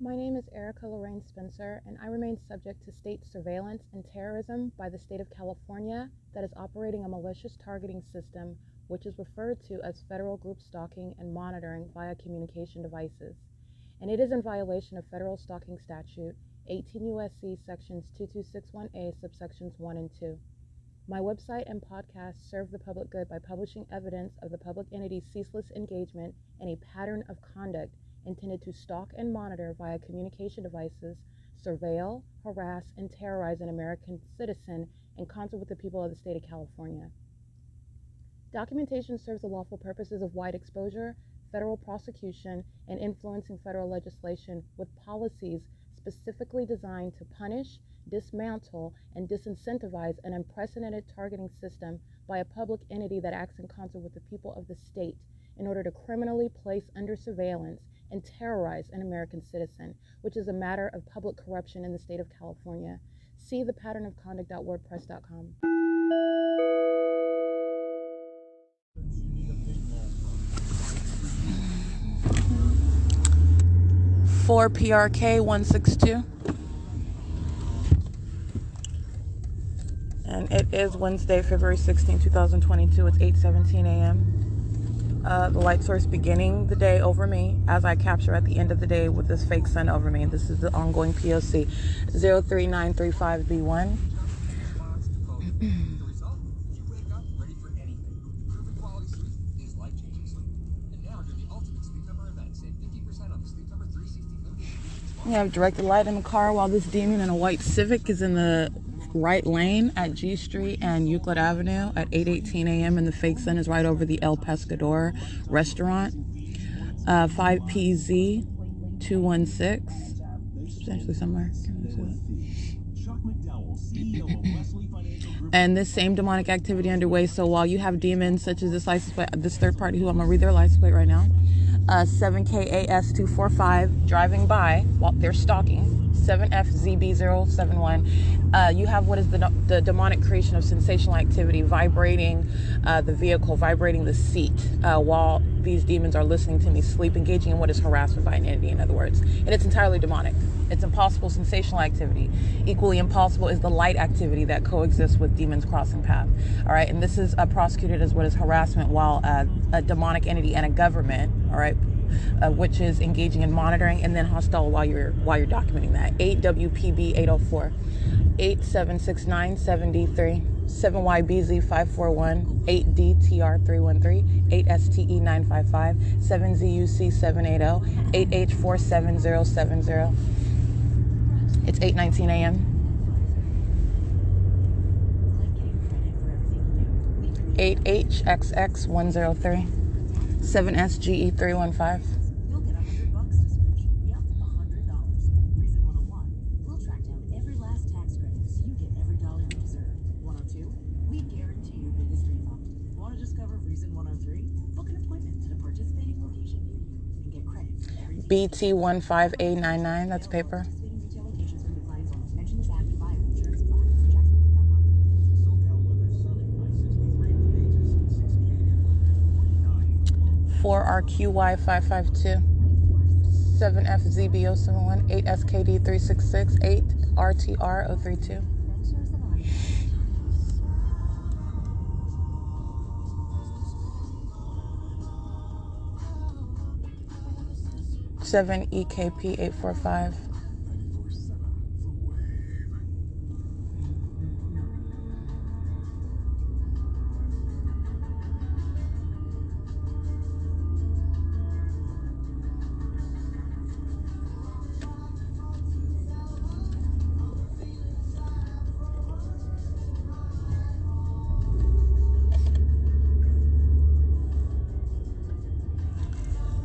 My name is Erica Lorraine Spencer, and I remain subject to state surveillance and terrorism by the state of California that is operating a malicious targeting system which is referred to as federal group stalking and monitoring via communication devices. And it is in violation of federal stalking statute 18 U.S.C. sections 2261A subsections 1 and 2. My website and podcast serve the public good by publishing evidence of the public entity's ceaseless engagement in a pattern of conduct intended to stalk and monitor via communication devices, surveil, harass, and terrorize an American citizen in concert with the people of the state of California. Documentation serves the lawful purposes of wide exposure, federal prosecution, and influencing federal legislation with policies specifically designed to punish, dismantle, and disincentivize an unprecedented targeting system by a public entity that acts in concert with the people of the state in order to criminally place under surveillance and terrorize an American citizen, which is a matter of public corruption in the state of California. See thepatternofconduct.wordpress.com. For PRK 162. And it is Wednesday, February 16, 2022. It's 8:17 a.m. The light source beginning the day over me as I capture at the end of the day with this fake sun over me. This is the ongoing P.O.C. 03935B1. We have directed light in the car while this demon in a white Civic is in the right lane at G Street and Euclid Avenue at 8:18 a.m. and the fake sun is right over the El Pescador restaurant. 5PZ 216, essentially somewhere. And this same demonic activity underway. So while you have demons such as this license plate, this third party who I'm gonna read their license plate right now, 7KAS245 driving by while they're stalking. 7FZB071. You have what is the demonic creation of sensational activity, vibrating the vehicle, vibrating the seat while these demons are listening to me sleep, engaging in what is harassment by an entity, in other words. And it's entirely demonic. It's impossible sensational activity. Equally impossible is the light activity that coexists with demons crossing path. All right, and this is prosecuted as what is harassment while a demonic entity and a government, all right, which is engaging in monitoring and then hostile while you're documenting that. 8WPB 804, 876973, 7YBZ541, 8DTR 313, 8STE 955, 7ZUC 780, 8H47070. It's 8:19 a.m. 8HXX 103. 7SGE 315. You'll get $100 to switch. Yep, $100. Reason 101. We'll track down every last tax credit so you get every dollar you deserve. 102. We guarantee your biggest refund. Want to discover Reason 103? Book an appointment at a participating location near you and get credit for every BT15A99. That's paper. participating retail locations from your clients only. Mention this ad to buy or insurance apply. Jacksonville.com. SoCal weather sunny, high 63 with ages 68. 4RQY552, 7FZB071, 8SKD366, 8RTR032. 7EKP845.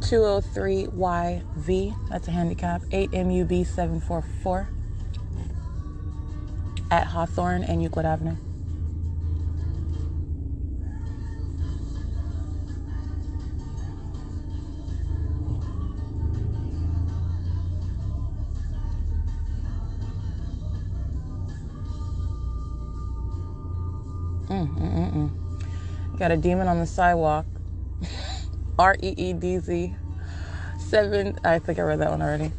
203YV, that's a handicap, 8MUB744 at Hawthorne and Euclid Avenue. Got a demon on the sidewalk. REEDZ 7, I think I read that one already.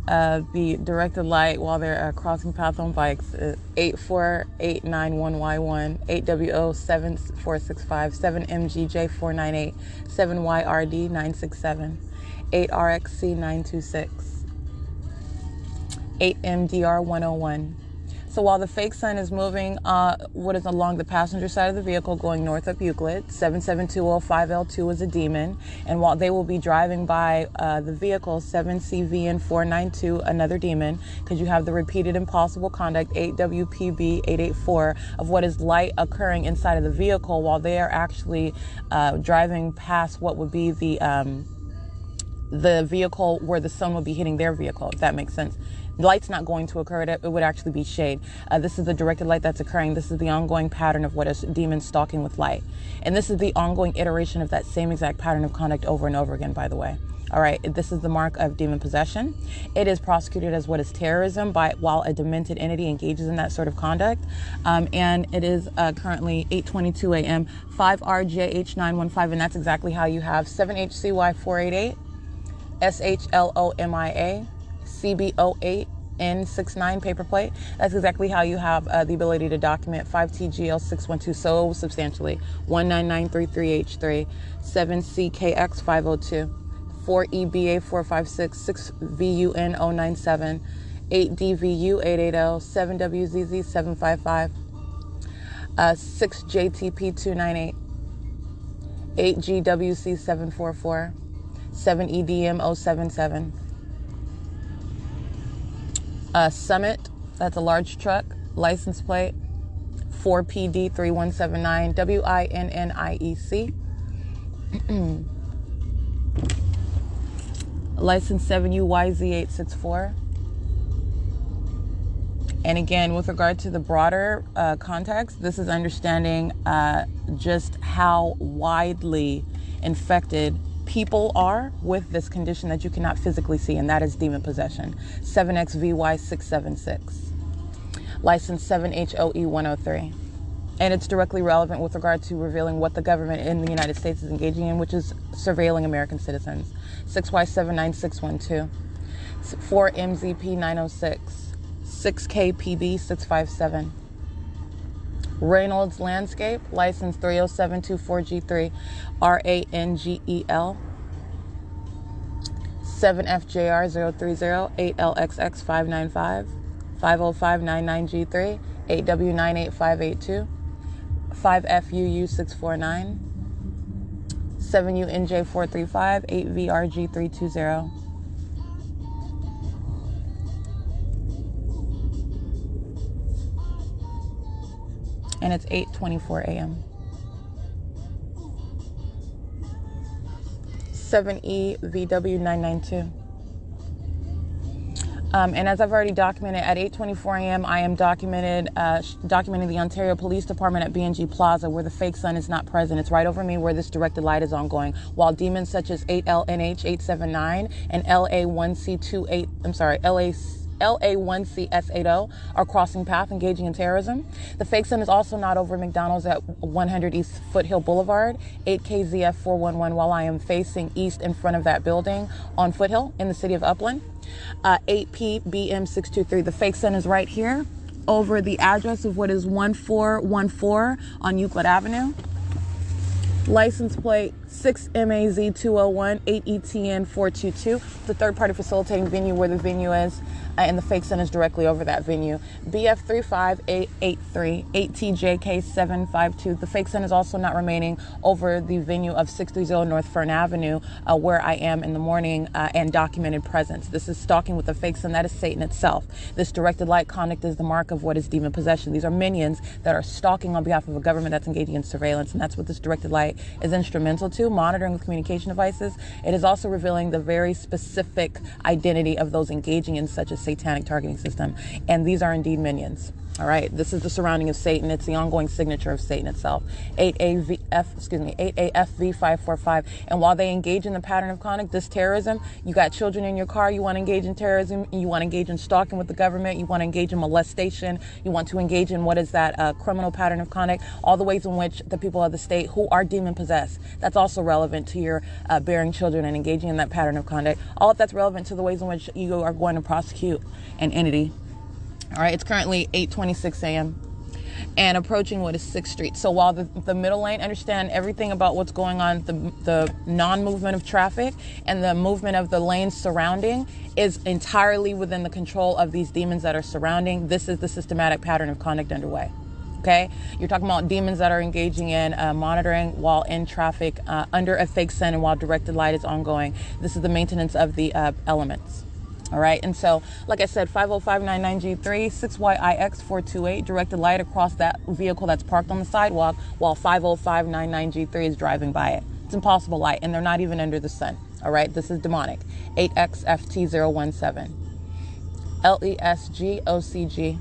The directed light while they're crossing paths on bikes, 84891Y1, 8WO7465, 7MGJ498, 7YRD967, 8RXC926, 8MDR101. So while the fake sun is moving what is along the passenger side of the vehicle going north up Euclid, 77205L2 is a demon. And while they will be driving by the vehicle 7CVN492, another demon, because you have the repeated impossible conduct 8WPB884 of what is light occurring inside of the vehicle while they are actually driving past what would be the vehicle where the sun would be hitting their vehicle, if that makes sense. Light's not going to occur. It would actually be shade. This is the directed light that's occurring. This is the ongoing pattern of what is demon stalking with light. And this is the ongoing iteration of that same exact pattern of conduct over and over again, by the way. All right, this is the mark of demon possession. It is prosecuted as what is terrorism while a demented entity engages in that sort of conduct. And it is currently 8:22 a.m., 5RJH915, and that's exactly how you have 7HCY488, SHLOMIA, CB08N69 paper plate. That's exactly how you have the ability to document 5TGL612 so substantially, 19933H3, 7CKX502, 4EBA456, 6VUN097, 8DVU880, 7WZZ755, 6JTP298, 8GWC744, 7EDM077. Summit, that's a large truck, license plate 4PD3179, WINNIEC. License 7UYZ864. And again, with regard to the broader context, this is understanding just how widely infected people are with this condition that you cannot physically see, and that is demon possession. 7XVY676. License 7HOE103. And it's directly relevant with regard to revealing what the government in the United States is engaging in, which is surveilling American citizens. 6Y79612. 4MZP906. 6KPB657. Reynolds Landscape, license 30724G3, RANGEL, 7FJR030, 8LXX595, 50599G3, 8W98582, 5FUU649, 7UNJ435, 8VRG320. And it's 8:24 a.m. 7EVW992. And as I've already documented, at 8:24 a.m., I am documenting the Ontario Police Department at BNG Plaza, where the fake sun is not present. It's right over me where this directed light is ongoing, while demons such as 8LNH879 and LA1C S80 are crossing path, engaging in terrorism. The fake sun is also not over McDonald's at 100 East Foothill Boulevard, 8KZF411, while I am facing east in front of that building on Foothill in the city of Upland. 8PBM623. The fake sun is right here over the address of what is 1414 on Euclid Avenue. License plate 6MAZ201, 8ETN422. The third-party facilitating venue where the venue is, and the fake sun is directly over that venue. BF35883, 8TJK752. The fake sun is also not remaining over the venue of 630 North Fern Avenue, where I am in the morning, and documented presence. This is stalking with the fake sun. That is Satan itself. This directed light conduct is the mark of what is demon possession. These are minions that are stalking on behalf of a government that's engaging in surveillance, and that's what this directed light is instrumental to, monitoring with communication devices. It is also revealing the very specific identity of those engaging in such a satanic targeting system, and these are indeed minions. All right, this is the surrounding of Satan. It's the ongoing signature of Satan itself. 8AV 8AFV 545. And while they engage in the pattern of conduct, this terrorism, you got children in your car, you want to engage in terrorism, you want to engage in stalking with the government, you want to engage in molestation, you want to engage in what is that criminal pattern of conduct, all the ways in which the people of the state who are demon possessed, that's also relevant to your bearing children and engaging in that pattern of conduct. All of that's relevant to the ways in which you are going to prosecute an entity. All right, it's currently 8:26 a.m. and approaching what is 6th Street. So while the middle lane, understand everything about what's going on, the non-movement of traffic and the movement of the lanes surrounding is entirely within the control of these demons that are surrounding. This is the systematic pattern of conduct underway. Okay, you're talking about demons that are engaging in monitoring while in traffic under a fake sun and while directed light is ongoing. This is the maintenance of the elements. All right. And so, like I said, 50599G3, 6YIX428, directed light across that vehicle that's parked on the sidewalk while 50599G3 is driving by it. It's impossible light, and they're not even under the sun. All right. This is demonic. 8XFT017. LESGOCG.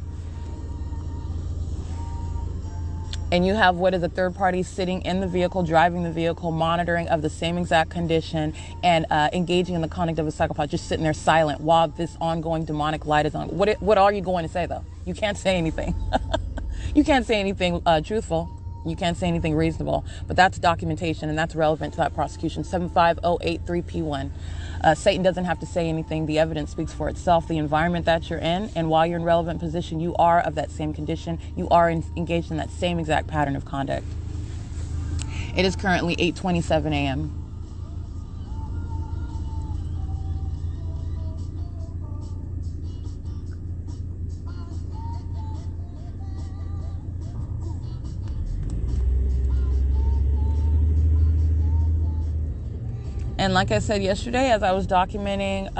And you have what is a third party sitting in the vehicle, driving the vehicle, monitoring of the same exact condition and engaging in the conduct of a psychopath, just sitting there silent while this ongoing demonic light is on. What are you going to say, though? You can't say anything. You can't say anything truthful. You can't say anything reasonable. But that's documentation, and that's relevant to that prosecution. 75083P1. Satan doesn't have to say anything. The evidence speaks for itself. The environment that you're in, and while you're in relevant position, you are of that same condition. You are engaged in that same exact pattern of conduct. It is currently 8:27 a.m. And like I said yesterday, as I was documenting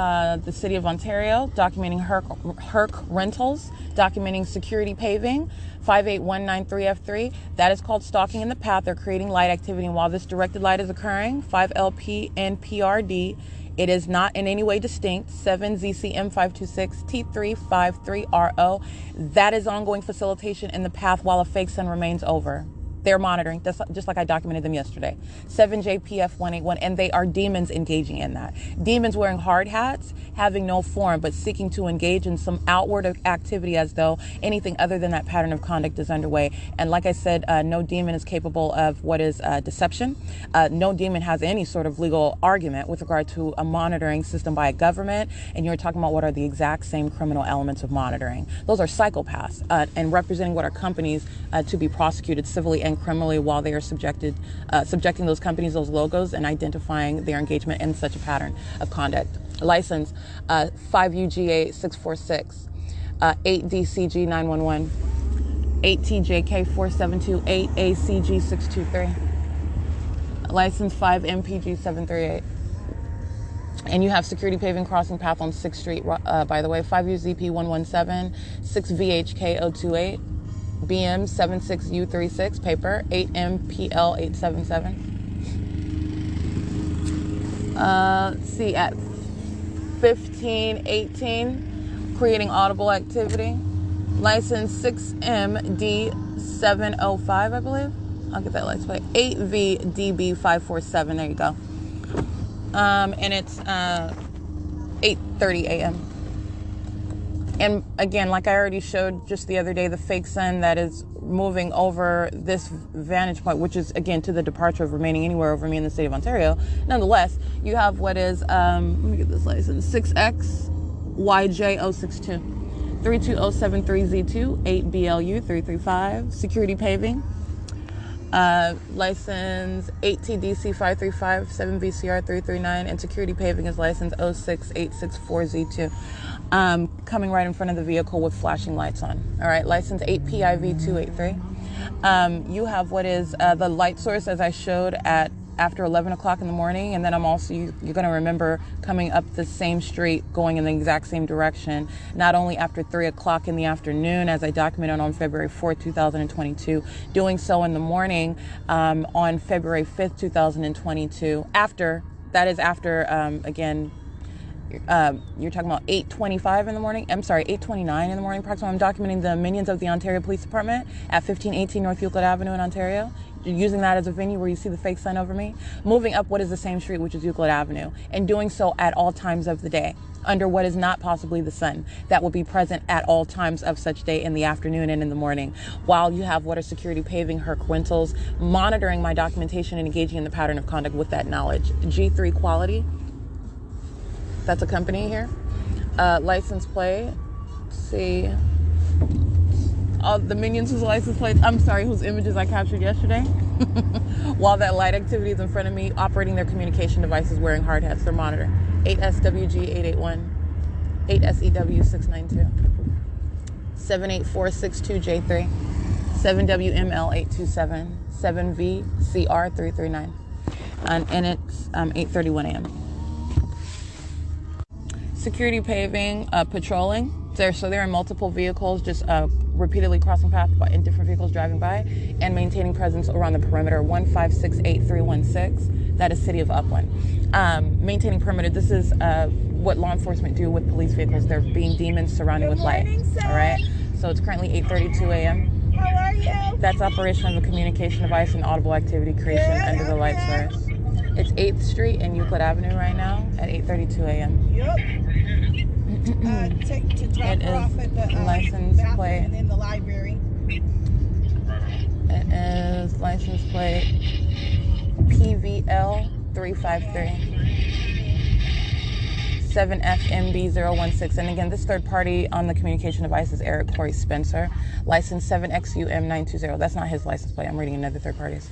the city of Ontario, documenting Herc Rentals, documenting security paving, 58193F3, that is called stalking in the path. They're creating light activity. And while this directed light is occurring, 5LP and PRD, it is not in any way distinct. 7ZCM526T353RO, that is ongoing facilitation in the path while a fake sun remains over. They're monitoring, that's just like I documented them yesterday. 7JPF181, and they are demons engaging in that. Demons wearing hard hats, having no form, but seeking to engage in some outward activity as though anything other than that pattern of conduct is underway. And like I said, no demon is capable of what is deception. No demon has any sort of legal argument with regard to a monitoring system by a government. And you're talking about what are the exact same criminal elements of monitoring. Those are psychopaths and representing what are companies to be prosecuted civilly and criminally while they are subjecting those companies, those logos, and identifying their engagement in such a pattern of conduct. License 5UGA646, 8DCG911, 8TJK472, 8ACG623, license 5MPG738. And you have security paving crossing path on 6th Street, by the way, 5UZP117, 6VHK028, BM76U36, paper, 8MPL877. Let's see, at 1518, creating audible activity. License 6MD705, I believe. I'll get that license plate. 8VDB547, there you go. And it's 8:30 a.m. And again, like I already showed just the other day, the fake sun that is moving over this vantage point, which is, again, to the departure of remaining anywhere over me in the state of Ontario. Nonetheless, you have what is, let me get this license, 6XYJ062, 32073Z2, 8BLU335, security paving. License 8TDC535, 7VCR339, and security paving is license 06864Z2. Coming right in front of the vehicle with flashing lights on. All right, license 8PIV283. You have what is the light source, as I showed, at after 11 o'clock in the morning, and then I'm also, you're going to remember coming up the same street going in the exact same direction, not only after 3 o'clock in the afternoon, as I documented on February 4th, 2022, doing so in the morning on February 5th, 2022, after, again, you're talking about 8:25 in the morning. I'm sorry, 8:29 in the morning approximately. I'm documenting the minions of the Ontario Police Department at 1518 North Euclid Avenue in Ontario. using that as a venue where you see the fake sun over me, moving up what is the same street, which is Euclid Avenue, and doing so at all times of the day, under what is not possibly the sun that will be present at all times of such day in the afternoon and in the morning, while you have water security paving her quintals, monitoring my documentation and engaging in the pattern of conduct with that knowledge. G3 quality, that's a company here. License plate, see, all the minions whose license plates, I'm sorry, whose images I captured yesterday, while that light activity is in front of me, operating their communication devices, wearing hard hats, they're monitoring. 8SWG881, 8SEW692, 78462J3, 7WML827, 7VCR339, and it's 8:31 a.m. Security paving, patrolling. So they're in multiple vehicles, just repeatedly crossing paths in different vehicles driving by, and maintaining presence around the perimeter. 1568316. That is City of Upland. Maintaining perimeter. This is what law enforcement do with police vehicles. They're being demons surrounded with light. All right. So it's currently 8:32 a.m. How are you? That's operation of a communication device and audible activity creation under the light source. It's 8th Street and Euclid Avenue right now at 8:32 a.m. Yep. Take to drop It her off is at the license bathroom plate. and in the library. It is license plate PVL 353 7FMB016. And again, this third party on the communication device is Eric Corey Spencer, license 7XUM920. That's not his license plate. I'm reading another third party's.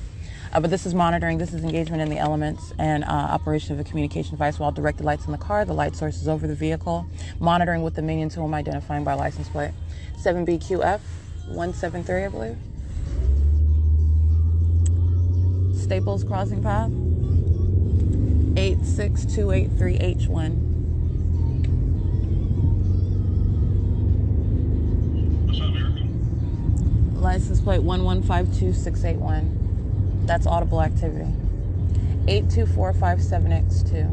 But this is monitoring, this is engagement in the elements and operation of a communication device while directed lights in the car. The light source is over the vehicle. Monitoring with the minions who I'm identifying by license plate. 7BQF173, I believe. Staples Crossing Path. 86283H1. License plate 1152681. That's audible activity. 82457X2.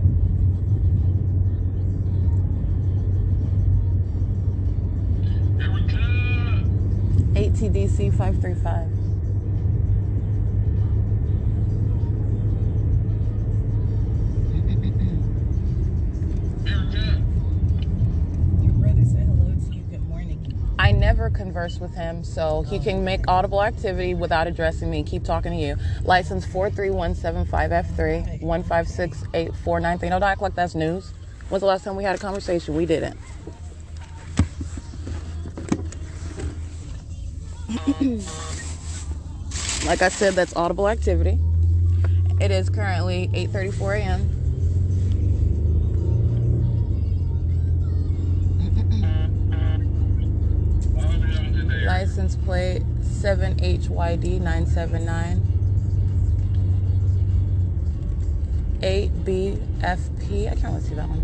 ATDC 535. Your brother said hello to you. Good morning. I never converse with him, so he can make audible activity without addressing me. Keep talking to you. License 43175F3, 1568493. Don't act like that's news. When's the last time we had a conversation? We didn't. Like I said, that's audible activity. It is currently 8:34 a.m. License plate 7HYD979. 8BFP. I can't really see that one.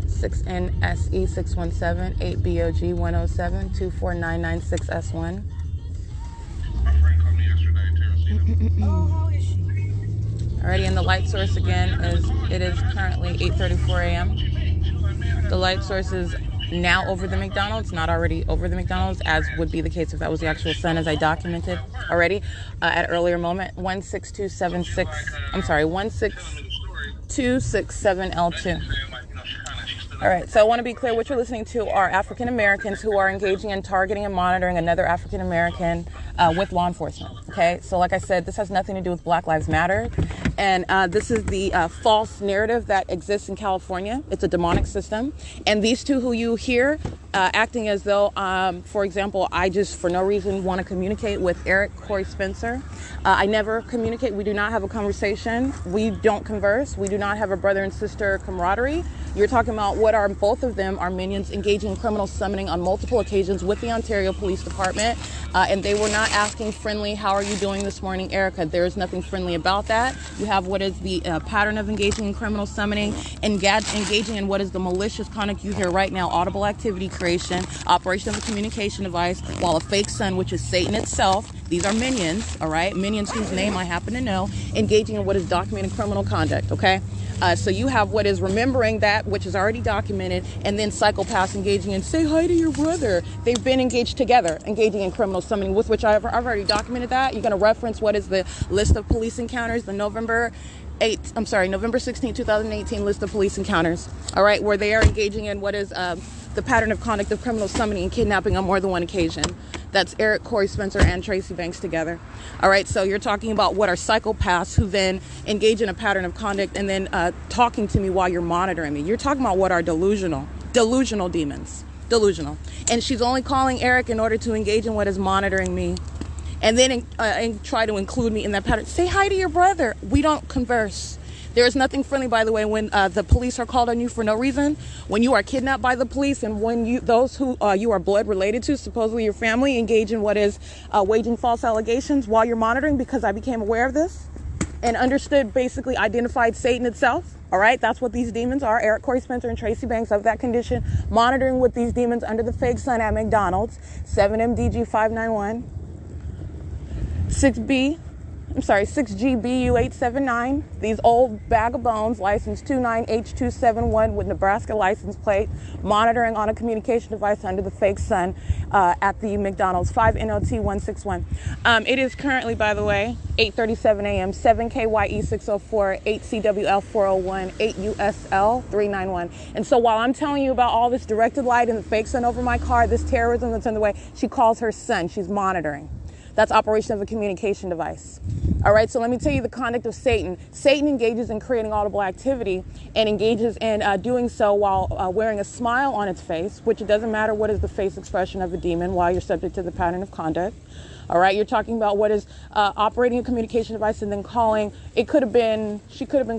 6NSE617. 8BOG107. 24996S1. My friend called me yesterday to Oh, how is she? Alrighty, and the light source again is currently 8:34 a.m. The light source is now over the McDonald's, not already over the McDonald's, as would be the case if that was the actual sun, as I documented already at earlier moment. 16267L2. All right, so I want to be clear, what you're listening to are African Americans who are engaging in targeting and monitoring another African American with law enforcement, okay? So like I said, this has nothing to do with Black Lives Matter, and this is the false narrative that exists in California. It's a demonic system, and these two who you hear acting as though, for example, I just for no reason want to communicate with Eric Corey Spencer. I never communicate. We do not have a conversation. We don't converse. We do not have a brother and sister camaraderie. You're talking about what are both of them are minions engaging in criminal summoning on multiple occasions with the Ontario Police Department, and they were not asking friendly, how are you doing this morning, Erica? There is nothing friendly about that. You have what is the pattern of engaging in criminal summoning, engaging in what is the malicious conduct you hear right now, audible activity creation, operation of a communication device, while a fake sun, which is Satan itself, these are minions, all right? Minions whose name I happen to know, engaging in what is documented criminal conduct, okay? So you have what is remembering that, which is already documented, and then psychopaths engaging in say hi to your brother. They've been engaged together, engaging in criminal summoning, with which I've already documented that. You're going to reference what is the list of police encounters, the November 16, 2018 list of police encounters. All right, where they are engaging in what is the pattern of conduct of criminal summoning and kidnapping on more than one occasion. That's Eric, Corey Spencer, and Tracy Banks together. All right, so you're talking about what are psychopaths who then engage in a pattern of conduct and then talking to me while you're monitoring me. You're talking about what are delusional demons. Delusional. And she's only calling Eric in order to engage in what is monitoring me. And then and try to include me in that pattern. Say hi to your brother. We don't converse. There is nothing friendly, by the way, when the police are called on you for no reason, when you are kidnapped by the police, and when those who you are blood related to, supposedly your family, engage in what is waging false allegations while you're monitoring, because I became aware of this and understood, basically identified Satan itself. All right, that's what these demons are. Eric, Corey Spencer, and Tracy Banks of that condition, monitoring with these demons under the fake sun at McDonald's, 7MDG 591. 6GBU879, these old bag of bones, license 29H271 with Nebraska license plate, monitoring on a communication device under the fake sun at the McDonald's, 5NOT161. It is currently, by the way, 8:37 a.m., 7KYE 604, 8CWL 401, 8USL 391. And so while I'm telling you about all this directed light and the fake sun over my car, this terrorism that's underway, she calls her son. She's monitoring. That's operation of a communication device. All right, so let me tell you the conduct of Satan. Satan engages in creating audible activity and engages in doing so while wearing a smile on its face, which it doesn't matter what is the face expression of a demon while you're subject to the pattern of conduct. All right, you're talking about what is operating a communication device and then calling. She could have been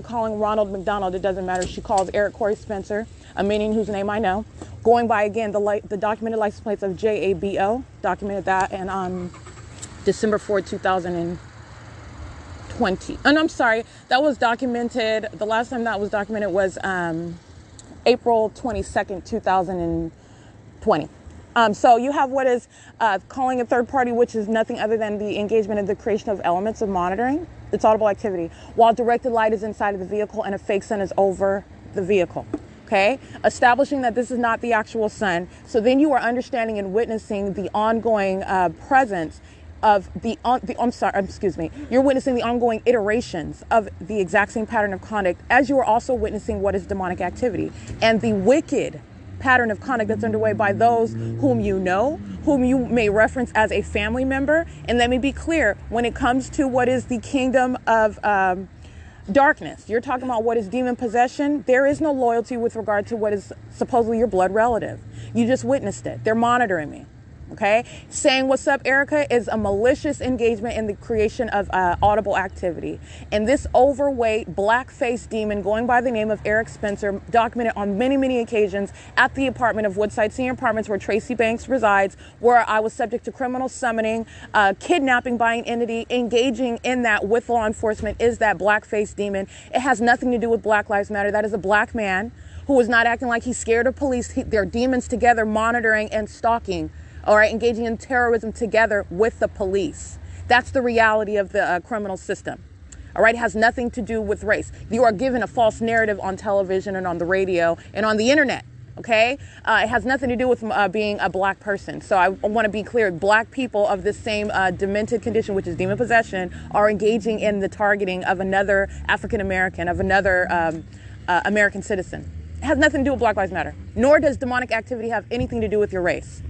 calling Ronald McDonald. It doesn't matter. She calls Eric, Corey Spencer, a minion whose name I know, going by, again, the documented license plates of JABO, documented that, and December 4, 2020. And I'm sorry, that was documented. The last time that was documented was April 22nd, 2020. So you have what is calling a third party, which is nothing other than the engagement in the creation of elements of monitoring. It's audible activity. While directed light is inside of the vehicle and a fake sun is over the vehicle. Okay, establishing that this is not the actual sun. So then you are understanding and witnessing the ongoing presence of you're witnessing the ongoing iterations of the exact same pattern of conduct as you are also witnessing what is demonic activity and the wicked pattern of conduct that's underway by those whom you know, whom you may reference as a family member. And let me be clear, when it comes to what is the kingdom of darkness, you're talking about what is demon possession. There is no loyalty with regard to what is supposedly your blood relative. You just witnessed it. They're monitoring me. Okay, saying what's up, Erica, is a malicious engagement in the creation of audible activity. And this overweight, black-faced demon going by the name of Eric Spencer, documented on many, many occasions at the apartment of Woodside Senior Apartments where Tracy Banks resides, where I was subject to criminal summoning, kidnapping by an entity, engaging in that with law enforcement, is that black-faced demon. It has nothing to do with Black Lives Matter. That is a black man who is not acting like he's scared of police. They're demons together, monitoring and stalking. All right, engaging in terrorism together with the police. That's the reality of the criminal system. All right, it has nothing to do with race. You are given a false narrative on television and on the radio and on the internet. Okay, it has nothing to do with being a black person. So I want to be clear: black people of this same demented condition, which is demon possession, are engaging in the targeting of another African American, of another American citizen. It has nothing to do with Black Lives Matter. Nor does demonic activity have anything to do with your race.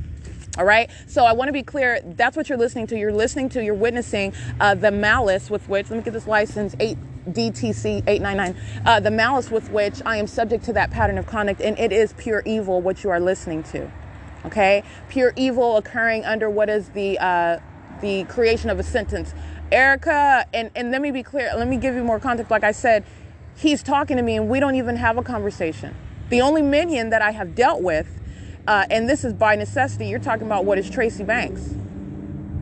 All right. So I want to be clear. That's what you're listening to. You're witnessing the malice with which, let me get this license, 8DTC 899, the malice with which I am subject to that pattern of conduct. And it is pure evil what you are listening to. Okay. Pure evil occurring under what is the creation of a sentence. Erica, and let me be clear. Let me give you more context. Like I said, he's talking to me and we don't even have a conversation. The only minion that I have dealt with, and this is by necessity, you're talking about what is Tracy Banks.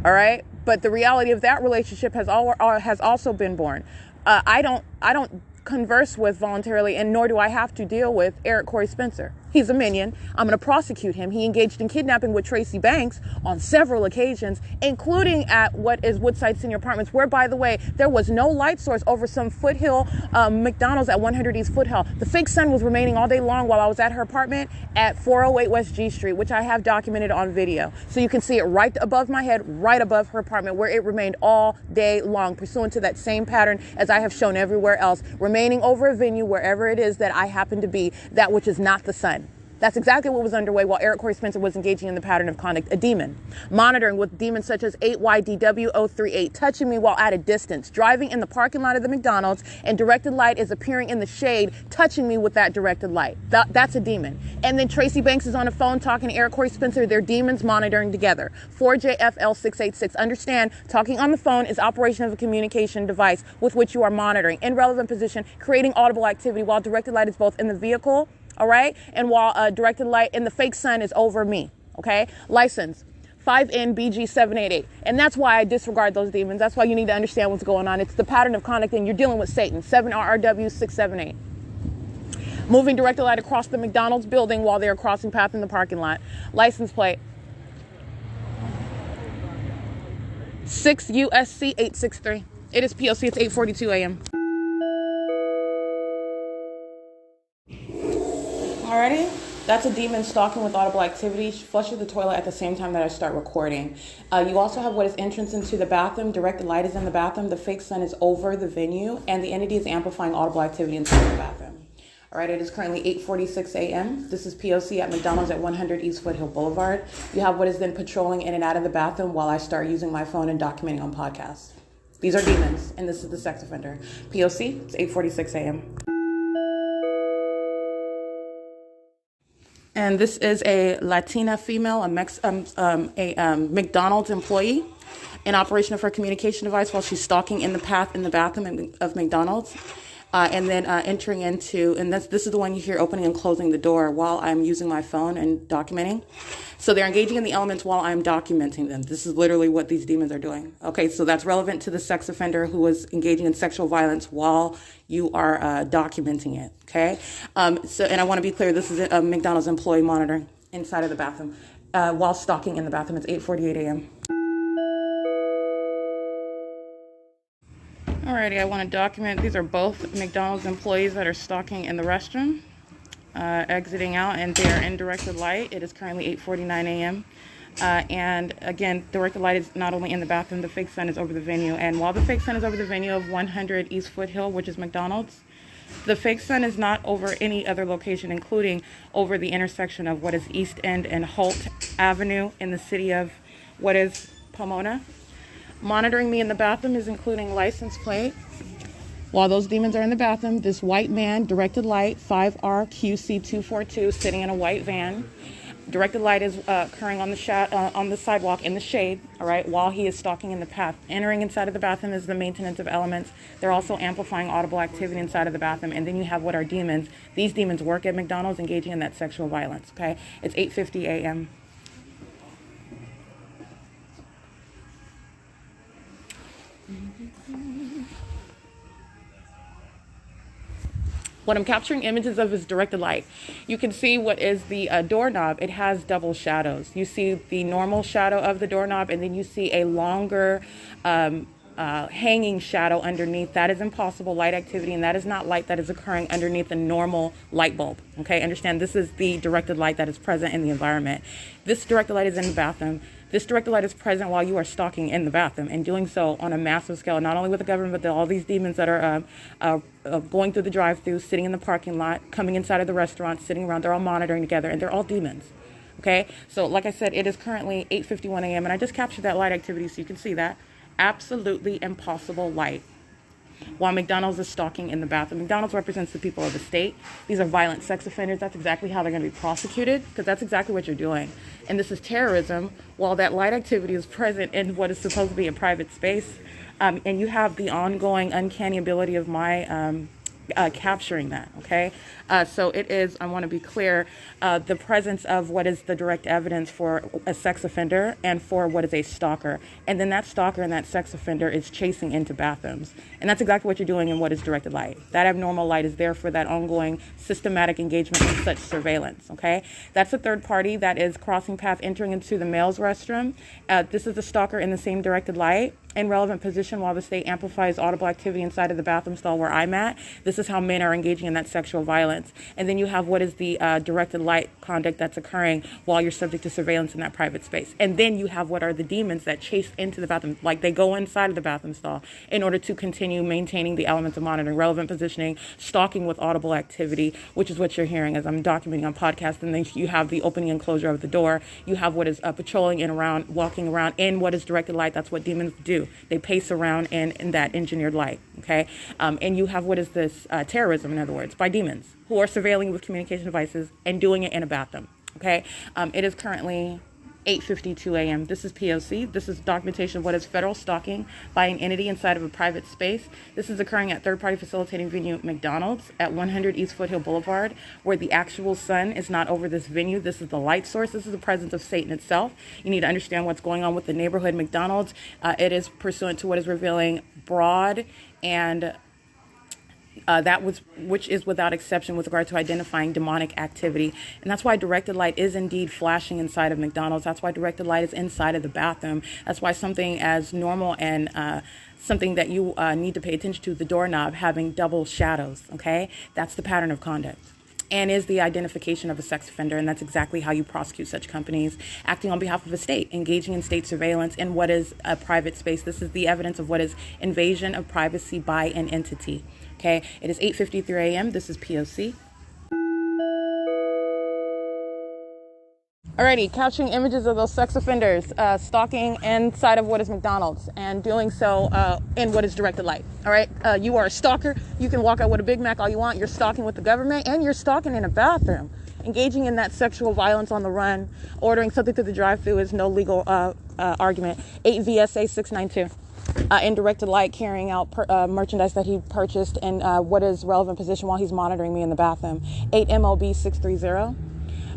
All right. But the reality of that relationship has also been born. I don't converse with voluntarily, and nor do I have to deal with Eric, Corey Spencer. He's a minion. I'm going to prosecute him. He engaged in kidnapping with Tracy Banks on several occasions, including at what is Woodside Senior Apartments, where, by the way, there was no light source over some Foothill McDonald's at 100 East Foothill. The fake sun was remaining all day long while I was at her apartment at 408 West G Street, which I have documented on video. So you can see it right above my head, right above her apartment, where it remained all day long, pursuant to that same pattern as I have shown everywhere else, remaining over a venue wherever it is that I happen to be, that which is not the sun. That's exactly what was underway while Eric Corey Spencer was engaging in the pattern of conduct, a demon. Monitoring with demons such as 8YDW038, touching me while at a distance, driving in the parking lot of the McDonald's, and directed light is appearing in the shade, touching me with that directed light. That's a demon. And then Tracy Banks is on the phone talking to Eric Corey Spencer. They're demons monitoring together. 4JFL686. Understand, talking on the phone is operation of a communication device with which you are monitoring. In relevant position, creating audible activity while directed light is both in the vehicle, all right, and while directed light in the fake sun is over me, okay? License 5NBG788. And that's why I disregard those demons. That's why you need to understand what's going on. It's the pattern of conduct, and you're dealing with Satan. 7RRW678. Moving directed light across the McDonald's building while they're crossing path in the parking lot. License plate 6 U.S.C. 863. It is P.O.C. It's 8:42 a.m. Alrighty, that's a demon stalking with audible activity. Flushes the toilet at the same time that I start recording. You also have what is entrance into the bathroom. Directed light is in the bathroom. The fake sun is over the venue, and the entity is amplifying audible activity inside the bathroom. All right, it is currently 8:46 a.m. This is P.O.C. at McDonald's at 100 East Foothill Boulevard. You have what is then patrolling in and out of the bathroom while I start using my phone and documenting on podcasts. These are demons, and this is the sex offender. P.O.C. It's 8:46 a.m. And this is a Latina female, a McDonald's employee, in operation of her communication device while she's stalking in the bathroom of McDonald's, and then entering into, and this is the one you hear opening and closing the door while I'm using my phone and documenting. So they're engaging in the elements while I'm documenting them. This is literally what these demons are doing. Okay, so that's relevant to the sex offender who was engaging in sexual violence while you are documenting it, okay? And I want to be clear, this is a McDonald's employee monitoring inside of the bathroom while stalking in the bathroom. It's 8:48 a.m. Alrighty, I want to document, these are both McDonald's employees that are stalking in the restroom. Exiting out, and they are in directed light. It is currently 8:49 a.m. And again, directed light is not only in the bathroom, the fake sun is over the venue. And while the fake sun is over the venue of 100 East Foothill, which is McDonald's, the fake sun is not over any other location, including over the intersection of what is East End and Holt Avenue in the city of what is Pomona. Monitoring me in the bathroom is including license plate. While those demons are in the bathroom, this white man, directed light, 5RQC242, sitting in a white van. Directed light is occurring on the sidewalk in the shade, all right, while he is stalking in the path. Entering inside of the bathroom is the maintenance of elements. They're also amplifying audible activity inside of the bathroom. And then you have what are demons. These demons work at McDonald's engaging in that sexual violence, okay? It's 8:50 a.m. What I'm capturing images of is directed light. You can see what is the doorknob. It has double shadows. You see the normal shadow of the doorknob, and then you see a longer hanging shadow underneath. That is impossible light activity, and that is not light that is occurring underneath a normal light bulb. Okay, understand, this is the directed light that is present in the environment. This directed light is in the bathroom. This directed light is present while you are stalking in the bathroom, and doing so on a massive scale, not only with the government, but all these demons that are going through the drive-thru, sitting in the parking lot, coming inside of the restaurant, sitting around. They're all monitoring together, and they're all demons. Okay, so like I said, it is currently 8:51 a.m., and I just captured that light activity so you can see that. Absolutely impossible light. While McDonald's is stalking in the bathroom. McDonald's represents the people of the state. These are violent sex offenders. That's exactly how they're going to be prosecuted, because that's exactly what you're doing. And this is terrorism while that light activity is present in what is supposed to be a private space. And you have the ongoing uncanny ability of my capturing that, okay? So it is, I want to be clear, the presence of what is the direct evidence for a sex offender and for what is a stalker. And then that stalker and that sex offender is chasing into bathrooms. And that's exactly what you're doing in what is directed light. That abnormal light is there for that ongoing systematic engagement in such surveillance, okay? That's a third party that is crossing path, entering into the male's restroom. This is the stalker in the same directed light in relevant position while the state amplifies audible activity inside of the bathroom stall where I'm at. This is how men are engaging in that sexual violence. And then you have what is the directed light conduct that's occurring while you're subject to surveillance in that private space. And then you have what are the demons that chase into the bathroom, like they go inside of the bathroom stall in order to continue maintaining the elements of monitoring, relevant positioning, stalking with audible activity, which is what you're hearing as I'm documenting on podcast. And then you have the opening and closure of the door. You have what is patrolling and around, walking around in what is directed light. That's what demons do. They pace around in that engineered light, okay? And you have what is this terrorism, in other words, by demons who are surveilling with communication devices and doing it in a bathroom, okay? It is currently 8:52 a.m. This is P.O.C. This is documentation of what is federal stalking by an entity inside of a private space. This is occurring at third-party facilitating venue McDonald's at 100 East Foothill Boulevard, where the actual sun is not over this venue. This is the light source. This is the presence of Satan itself. You need to understand what's going on with the neighborhood McDonald's. It is pursuant to what is revealing broad and which is without exception with regard to identifying demonic activity. And that's why directed light is indeed flashing inside of McDonald's. That's why directed light is inside of the bathroom. That's why something as normal and something that you need to pay attention to, the doorknob having double shadows, okay? That's the pattern of conduct and is the identification of a sex offender. And that's exactly how you prosecute such companies acting on behalf of a state, engaging in state surveillance in what is a private space. This is the evidence of what is invasion of privacy by an entity. Okay, it is 8:53 a.m. This is P.O.C. Alrighty, capturing images of those sex offenders stalking inside of what is McDonald's and doing so in what is directed light. All right, you are a stalker. You can walk out with a Big Mac all you want. You're stalking with the government and you're stalking in a bathroom. Engaging in that sexual violence on the run, ordering something through the drive-thru is no legal argument. 8 VSA 692. In directed light, carrying out merchandise that he purchased in what is relevant position while he's monitoring me in the bathroom. 8 MOB 630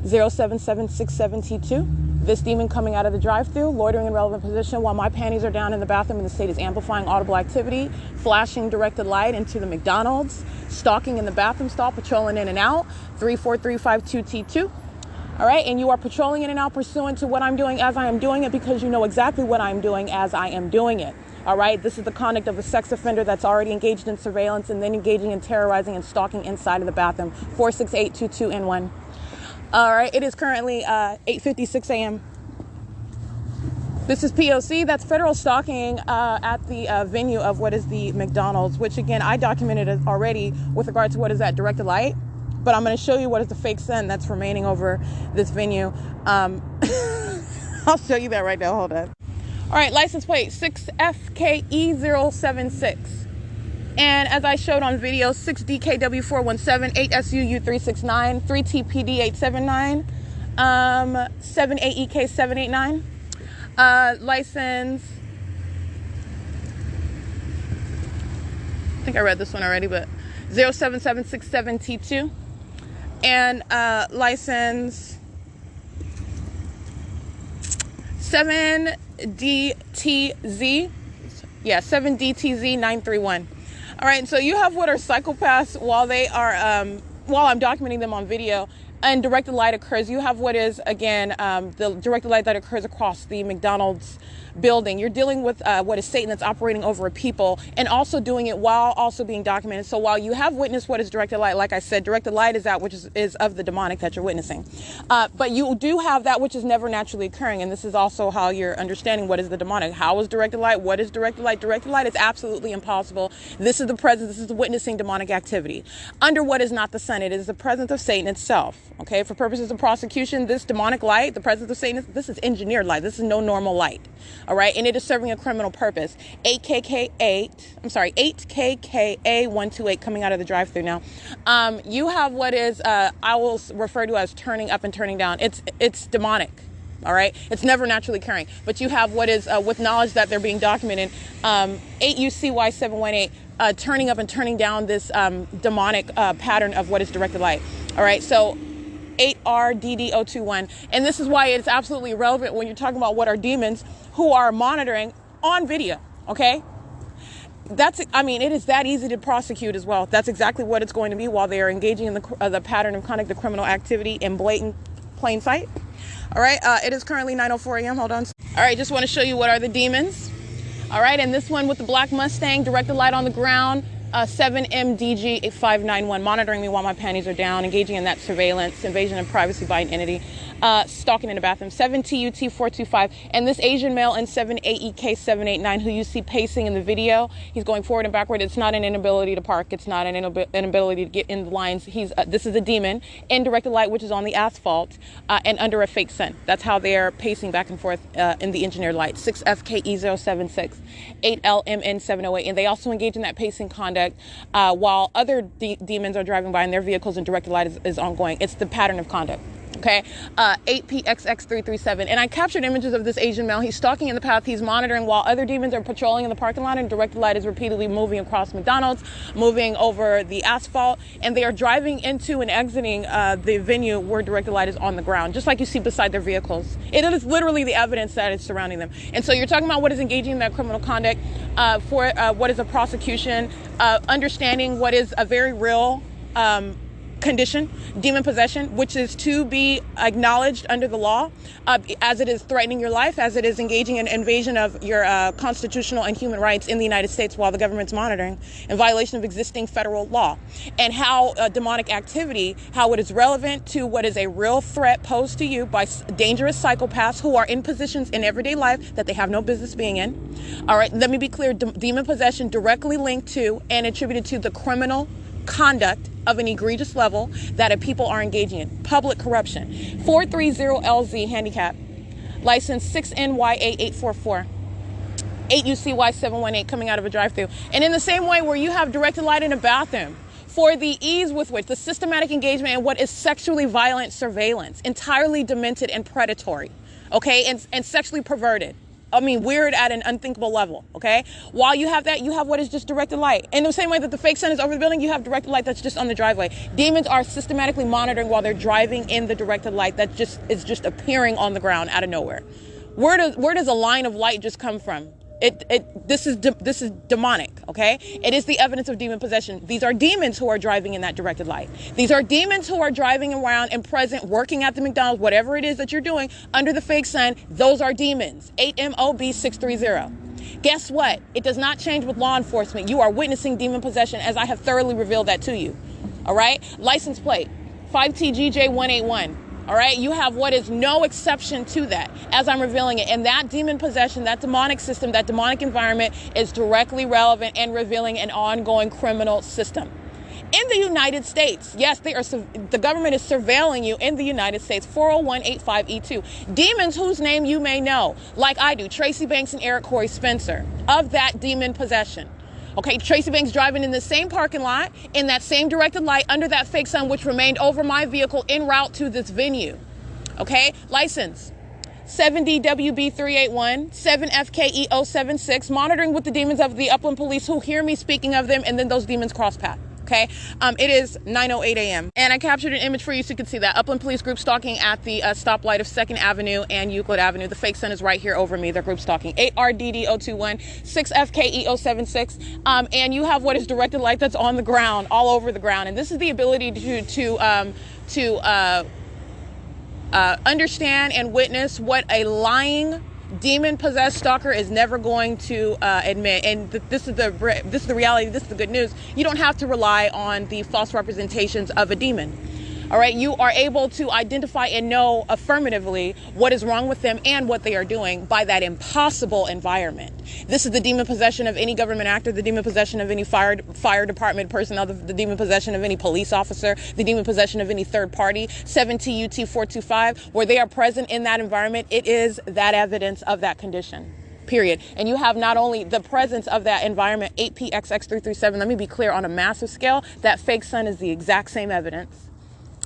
07767T2. This demon coming out of the drive-thru, loitering in relevant position while my panties are down in the bathroom and the state is amplifying audible activity, flashing directed light into the McDonald's, stalking in the bathroom stall, patrolling in and out. 34352T2. All right, and you are patrolling in and out pursuant to what I'm doing as I am doing it because you know exactly what I'm doing as I am doing it. All right, this is the conduct of a sex offender that's already engaged in surveillance and then engaging in terrorizing and stalking inside of the bathroom. 46822N1. All right, it is currently 8:56 a.m. This is P.O.C. That's federal stalking at the venue of what is the McDonald's, which again, I documented it already with regard to what is that directed light. But I'm going to show you what is the fake sun that's remaining over this venue. I'll show you that right now. Hold on. All right, license plate 6FKE076. And as I showed on video, 6DKW417, 8SUU369, 3TPD879, 78EK789. License. I think I read this one already, but 07767T2. And license 7DTZ. Yeah, 7DTZ931. All right, so you have what are psychopaths while they are, while I'm documenting them on video, and directed light occurs. You have what is, again, the directed light that occurs across the McDonald's building. You're dealing with what is Satan that's operating over a people and also doing it while also being documented. So while you have witnessed what is directed light, like I said, directed light is that which is of the demonic that you're witnessing. But you do have that which is never naturally occurring. And this is also how you're understanding what is the demonic. How is directed light? What is directed light? Directed light is absolutely impossible. This is the presence. This is the witnessing demonic activity. Under what is not the sun, it is the presence of Satan itself. Okay, for purposes of prosecution, this demonic light, the presence of Satan, this is engineered light. This is no normal light. All right, and it is serving a criminal purpose. 8KK128 coming out of the drive-thru now. You have what is I will refer to as turning up and turning down. It's demonic. All right, it's never naturally occurring. But you have what is with knowledge that they're being documented. 8UCY718 turning up and turning down this demonic pattern of what is directed light. All right, so 8RDD021. And this is why it's absolutely irrelevant when you're talking about what are demons who are monitoring on video, okay? It is that easy to prosecute as well. That's exactly what it's going to be while they are engaging in the pattern of conduct, the criminal activity in blatant plain sight. All right, it is currently 9:04 a.m. Hold on. All right, just want to show you what are the demons. All right, and this one with the black Mustang, directed light on the ground, 7MDG591, monitoring me while my panties are down, engaging in that surveillance, invasion of privacy by an entity, stalking in the bathroom, 7TUT425, and this Asian male in 7AEK789 who you see pacing in the video, he's going forward and backward. It's not an inability to park. It's not an inability to get in the lines. This is a demon in directed light, which is on the asphalt and under a fake sun. That's how they're pacing back and forth in the engineered light. 6FKE076, 8LMN708, and they also engage in that pacing conduct while other demons are driving by in their vehicles and directed light is ongoing. It's the pattern of conduct. Okay, 8PXX337. And I captured images of this Asian male. He's stalking in the path. He's monitoring while other demons are patrolling in the parking lot, and directed light is repeatedly moving across McDonald's, moving over the asphalt, and they are driving into and exiting the venue where directed light is on the ground, just like you see beside their vehicles. It is literally the evidence that is surrounding them. And so you're talking about what is engaging in that criminal conduct for what is a prosecution, understanding what is a very real condition, demon possession, which is to be acknowledged under the law as it is threatening your life, as it is engaging in invasion of your constitutional and human rights in the United States while the government's monitoring, in violation of existing federal law, and how demonic activity, how it is relevant to what is a real threat posed to you by dangerous psychopaths who are in positions in everyday life that they have no business being in. All right, let me be clear, demon possession directly linked to and attributed to the criminal conduct of an egregious level that people are engaging in. Public corruption. 430LZ handicap. License 6NY8844. 8UCY718 coming out of a drive-thru. And in the same way where you have directed light in a bathroom, for the ease with which the systematic engagement in what is sexually violent surveillance, entirely demented and predatory, okay, and sexually perverted. I mean, weird at an unthinkable level, okay? While you have that, you have what is just directed light. In the same way that the fake sun is over the building, you have directed light that's just on the driveway. Demons are systematically monitoring while they're driving in the directed light that is just appearing on the ground out of nowhere. Where does a line of light just come from? This is demonic, okay? It is the evidence of demon possession. These are demons who are driving in that directed light. These are demons who are driving around and present, working at the McDonald's, whatever it is that you're doing under the fake sun. Those are demons. 8MOB630. Guess what? It does not change with law enforcement. You are witnessing demon possession as I have thoroughly revealed that to you. All right? License plate 5TGJ181. All right, you have what is no exception to that as I'm revealing it. And that demon possession, that demonic system, that demonic environment is directly relevant and revealing an ongoing criminal system. In the United States, yes, the government is surveilling you in the United States, 40185E2. Demons whose name you may know, like I do, Tracy Banks and Eric Corey Spencer, of that demon possession. Okay, Tracy Banks driving in the same parking lot, in that same directed light, under that fake sun, which remained over my vehicle en route to this venue. Okay, license 7DWB381, 7FKE076, monitoring with the demons of the Upland Police who hear me speaking of them, and then those demons cross path. Okay, it is 9:08 a.m. and I captured an image for you so you can see that Upland Police group stalking at the stoplight of 2nd Avenue and Euclid Avenue. The fake sun is right here over me. They're group stalking. 8RDD021, 6FKE076, and you have what is directed light that's on the ground, all over the ground, and this is the ability to understand and witness what a lying demon-possessed stalker is never going to admit. And this is the reality. This is the good news. You don't have to rely on the false representations of a demon. All right, you are able to identify and know affirmatively what is wrong with them and what they are doing by that impossible environment. This is the demon possession of any government actor, the demon possession of any fire department personnel, the demon possession of any police officer, the demon possession of any third party, 7TUT425, where they are present in that environment. It is that evidence of that condition. Period. And you have not only the presence of that environment, 8PXX337, let me be clear, on a massive scale, that fake sun is the exact same evidence.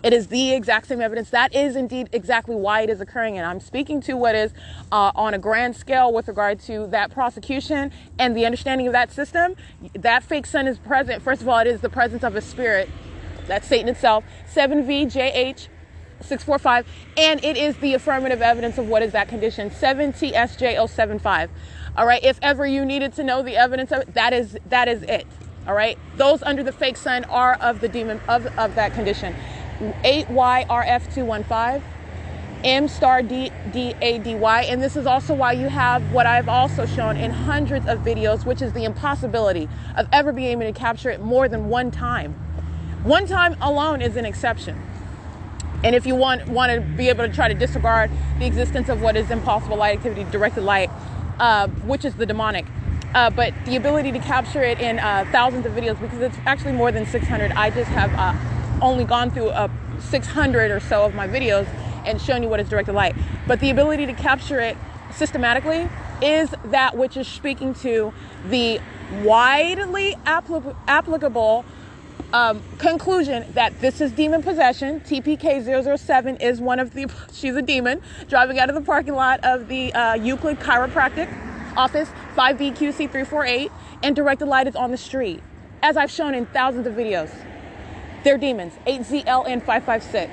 It is the exact same evidence. That is indeed exactly why it is occurring. And I'm speaking to what is on a grand scale with regard to that prosecution and the understanding of that system. That fake sun is present. First of all, it is the presence of a spirit. That's Satan itself. 7VJH645. And it is the affirmative evidence of what is that condition. 7TSJ075. All right. If ever you needed to know the evidence of it, that is it. All right. Those under the fake sun are of the demon of that condition. 8YRF215, M*DADY, and this is also why you have what I've also shown in hundreds of videos, which is the impossibility of ever being able to capture it more than one time. One time alone is an exception. And if you want to be able to try to disregard the existence of what is impossible light activity, directed light, which is the demonic, but the ability to capture it in thousands of videos, because it's actually more than 600. I just have only gone through 600 or so of my videos and shown you what is directed light. But the ability to capture it systematically is that which is speaking to the widely applicable conclusion that this is demon possession. TPK007 is one of the, she's a demon driving out of the parking lot of the Euclid Chiropractic office, 5BQC348, and directed light is on the street, as I've shown in thousands of videos. They're demons. 8ZLN556,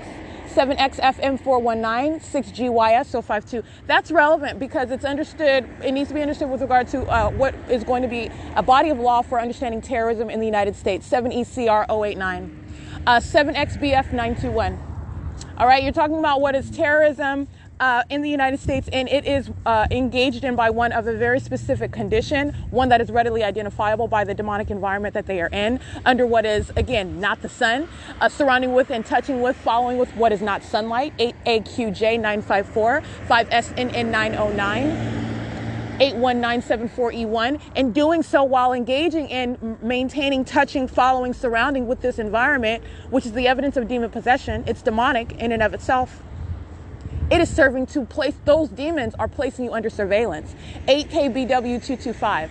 7XFM419, 6GYS052. That's relevant because it's understood, it needs to be understood with regard to what is going to be a body of law for understanding terrorism in the United States. 7ECR089, 7XBF921. All right, you're talking about what is terrorism in the United States, and it is engaged in by one of a very specific condition, one that is readily identifiable by the demonic environment that they are in, under what is, again, not the sun, surrounding with and touching with, following with what is not sunlight. 8AQJ954, 5SNN909, 81974E1, and doing so while engaging in maintaining, touching, following, surrounding with this environment, which is the evidence of demon possession. It's demonic in and of itself. It is serving to place, those demons are placing you under surveillance. 8KBW225.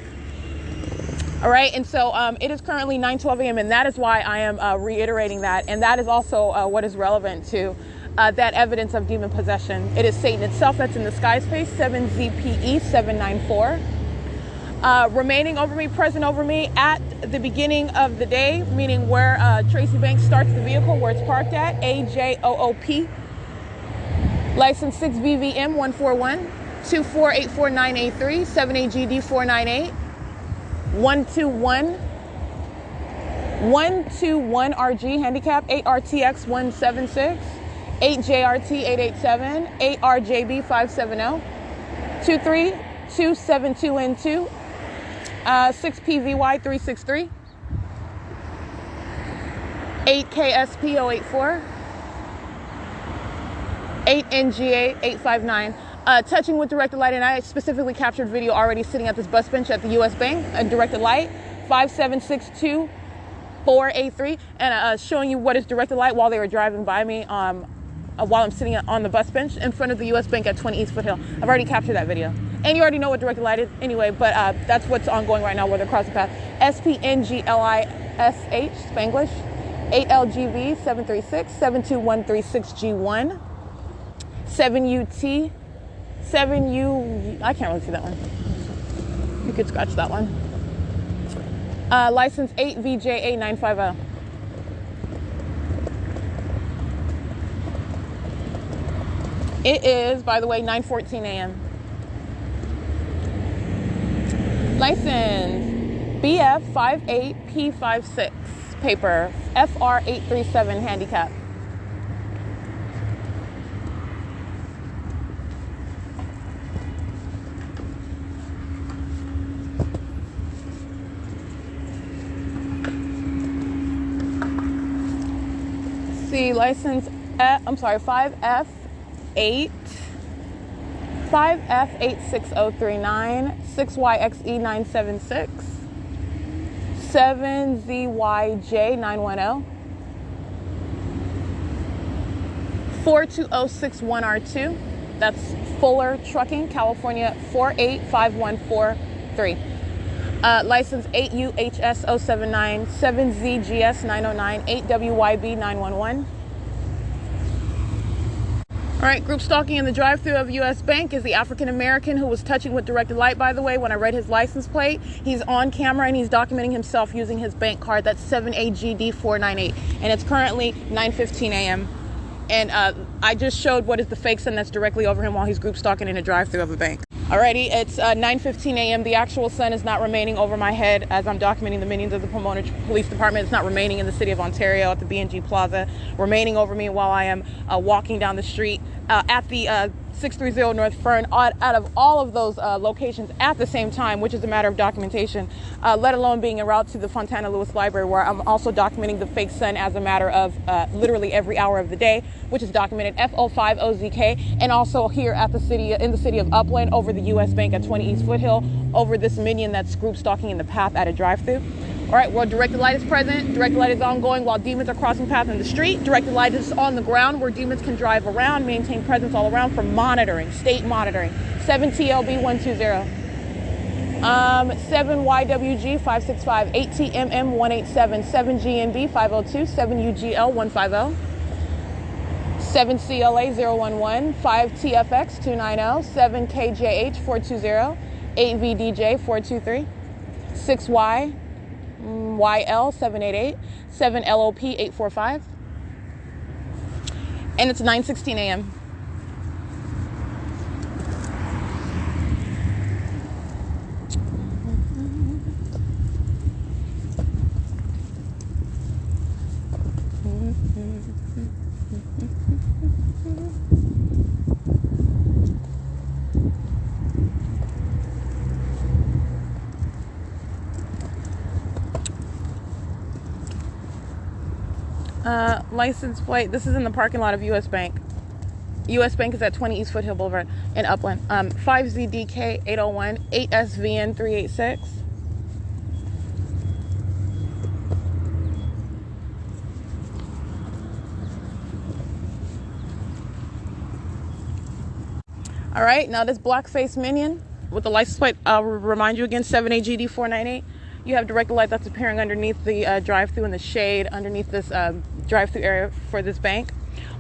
All right, and so it is currently 9:12 a.m. and that is why I am reiterating that. And that is also what is relevant to that evidence of demon possession. It is Satan itself that's in the sky space, 7ZPE794. Remaining over me, present over me at the beginning of the day, meaning where Tracy Banks starts the vehicle, where it's parked at, AJOOP. License 6VVM141, 2484983, 78GD498, 121RG handicap, 8RTX176, 8JRT887, 8RJB570, 23272N2, 6PVY363, 8KSP084, 8NGA859, touching with directed light, and I specifically captured video already sitting at this bus bench at the U.S. Bank, directed light, 5762483, and showing you what is directed light while they were driving by me, while I'm sitting on the bus bench in front of the U.S. Bank at 20 East Foothill. I've already captured that video. And you already know what directed light is anyway, but that's what's ongoing right now where they're crossing paths. SPNGLISH, Spanglish, 8LGV736, 72136G1. 7UT, 7U, I can't really see that one. You could scratch that one. License 8VJ8950. It is, by the way, 9:14 a.m. License BF58P56, paper, FR837 handicap. License, 5F8, 5F86039, 6YXE976, 7ZYJ910, 42061R2. That's Fuller Trucking, California 4851443. License 8UHS079, 7ZGS909, 8WYB911, All right, group stalking in the drive-thru of U.S. Bank is the African-American who was touching with directed light, by the way, when I read his license plate. He's on camera and he's documenting himself using his bank card. That's 7AGD498. And it's currently 9:15 a.m. And I just showed what is the fake sun that's directly over him while he's group stalking in a drive-thru of a bank. Alrighty, it's 9:15 a.m. The actual sun is not remaining over my head as I'm documenting the minions of the Pomona Police Department. It's not remaining in the city of Ontario at the B&G Plaza, remaining over me while I am walking down the street at the 630 North Fern, out of all of those locations at the same time, which is a matter of documentation, let alone being en route to the Fontana Lewis Library, where I'm also documenting the fake sun as a matter of literally every hour of the day, which is documented F05OZK, and also here at the city, in the city of Upland, over the U.S. Bank at 20 East Foothill, over this minion that's group stalking in the path at a drive-thru. All right, well, directed light is present. Directed light is ongoing while demons are crossing paths in the street. Directed light is on the ground where demons can drive around, maintain presence all around for monitoring, state monitoring. 7TLB120. 7YWG 565, 8TMM 187, 7GNB 502, 7UGL 150, 7CLA 011, 5TFX 290, 7KJH 420, 8VDJ 423, 6Y YL 788, 7LOP 845, and it's 9:16 a.m. License plate. This is in the parking lot of U.S. Bank. U.S. Bank is at 20 East Foothill Boulevard in Upland. 5ZDK 801, 8SVN 386. All right, now this black-faced minion with the license plate, I'll remind you again, 7AGD498. You have direct light that's appearing underneath the drive-thru in the shade, underneath this drive-thru area for this bank,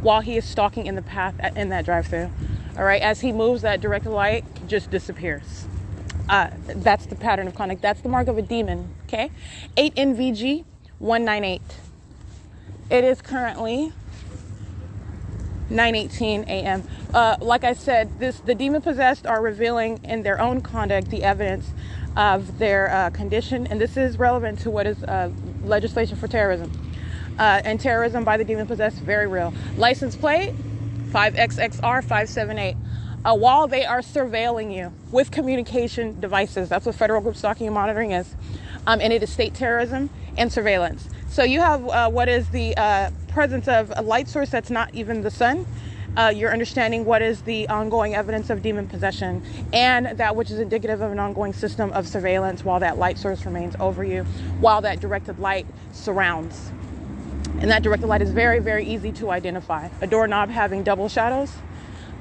while he is stalking in the path in that drive-thru. All right, as he moves, that direct light just disappears. That's the pattern of conduct. That's the mark of a demon. Okay, 8NVG 198. It is currently 9:18 a.m. Like I said, the demon possessed are revealing in their own conduct the evidence of their condition, and this is relevant to what is legislation for terrorism. And terrorism by the demon possessed, very real. License plate 5XXR578. While they are surveilling you with communication devices, that's what federal group stalking and monitoring is, and it is state terrorism and surveillance. So you have what is the presence of a light source that's not even the sun. You're understanding what is the ongoing evidence of demon possession, and that which is indicative of an ongoing system of surveillance while that light source remains over you, while that directed light surrounds. And that directed light is very, very easy to identify. A doorknob having double shadows.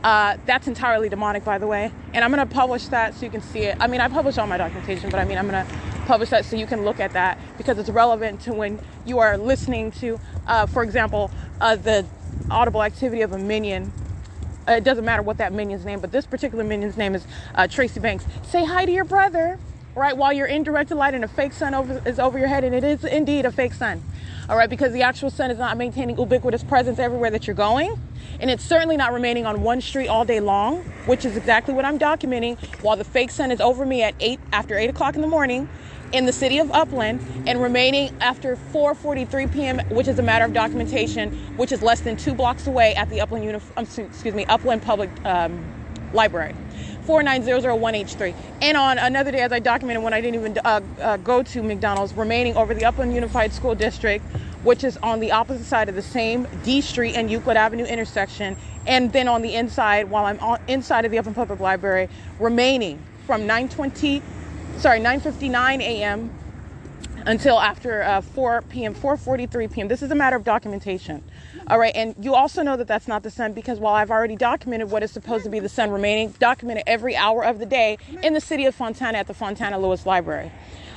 That's entirely demonic, by the way. And I'm going to publish that so you can see it. I mean, I publish all my documentation, but I mean, I'm going to publish that so you can look at that because it's relevant to when you are listening to, for example, the audible activity of a minion. It doesn't matter what that minion's name, but this particular minion's name is Tracy Banks. Say hi to your brother, right? While you're in directed light and a fake sun is over your head, and it is indeed a fake sun. All right, because the actual sun is not maintaining ubiquitous presence everywhere that you're going. And it's certainly not remaining on one street all day long, which is exactly what I'm documenting, while the fake sun is over me at after 8 o'clock in the morning in the city of Upland, and remaining after 4:43 p.m., which is a matter of documentation, which is less than 2 blocks away at the Upland Public Library. 49001H3. And on another day, as I documented when I didn't even go to McDonald's, remaining over the Upland Unified School District, which is on the opposite side of the same D Street and Euclid Avenue intersection, and then on the inside, while I'm inside of the Upland Public Library, remaining from 9:59 a.m. until after 4 p.m., 4:43 p.m. This is a matter of documentation. All right, and you also know that that's not the sun because while I've already documented what is supposed to be the sun remaining, documented every hour of the day in the city of Fontana at the Fontana Lewis Library.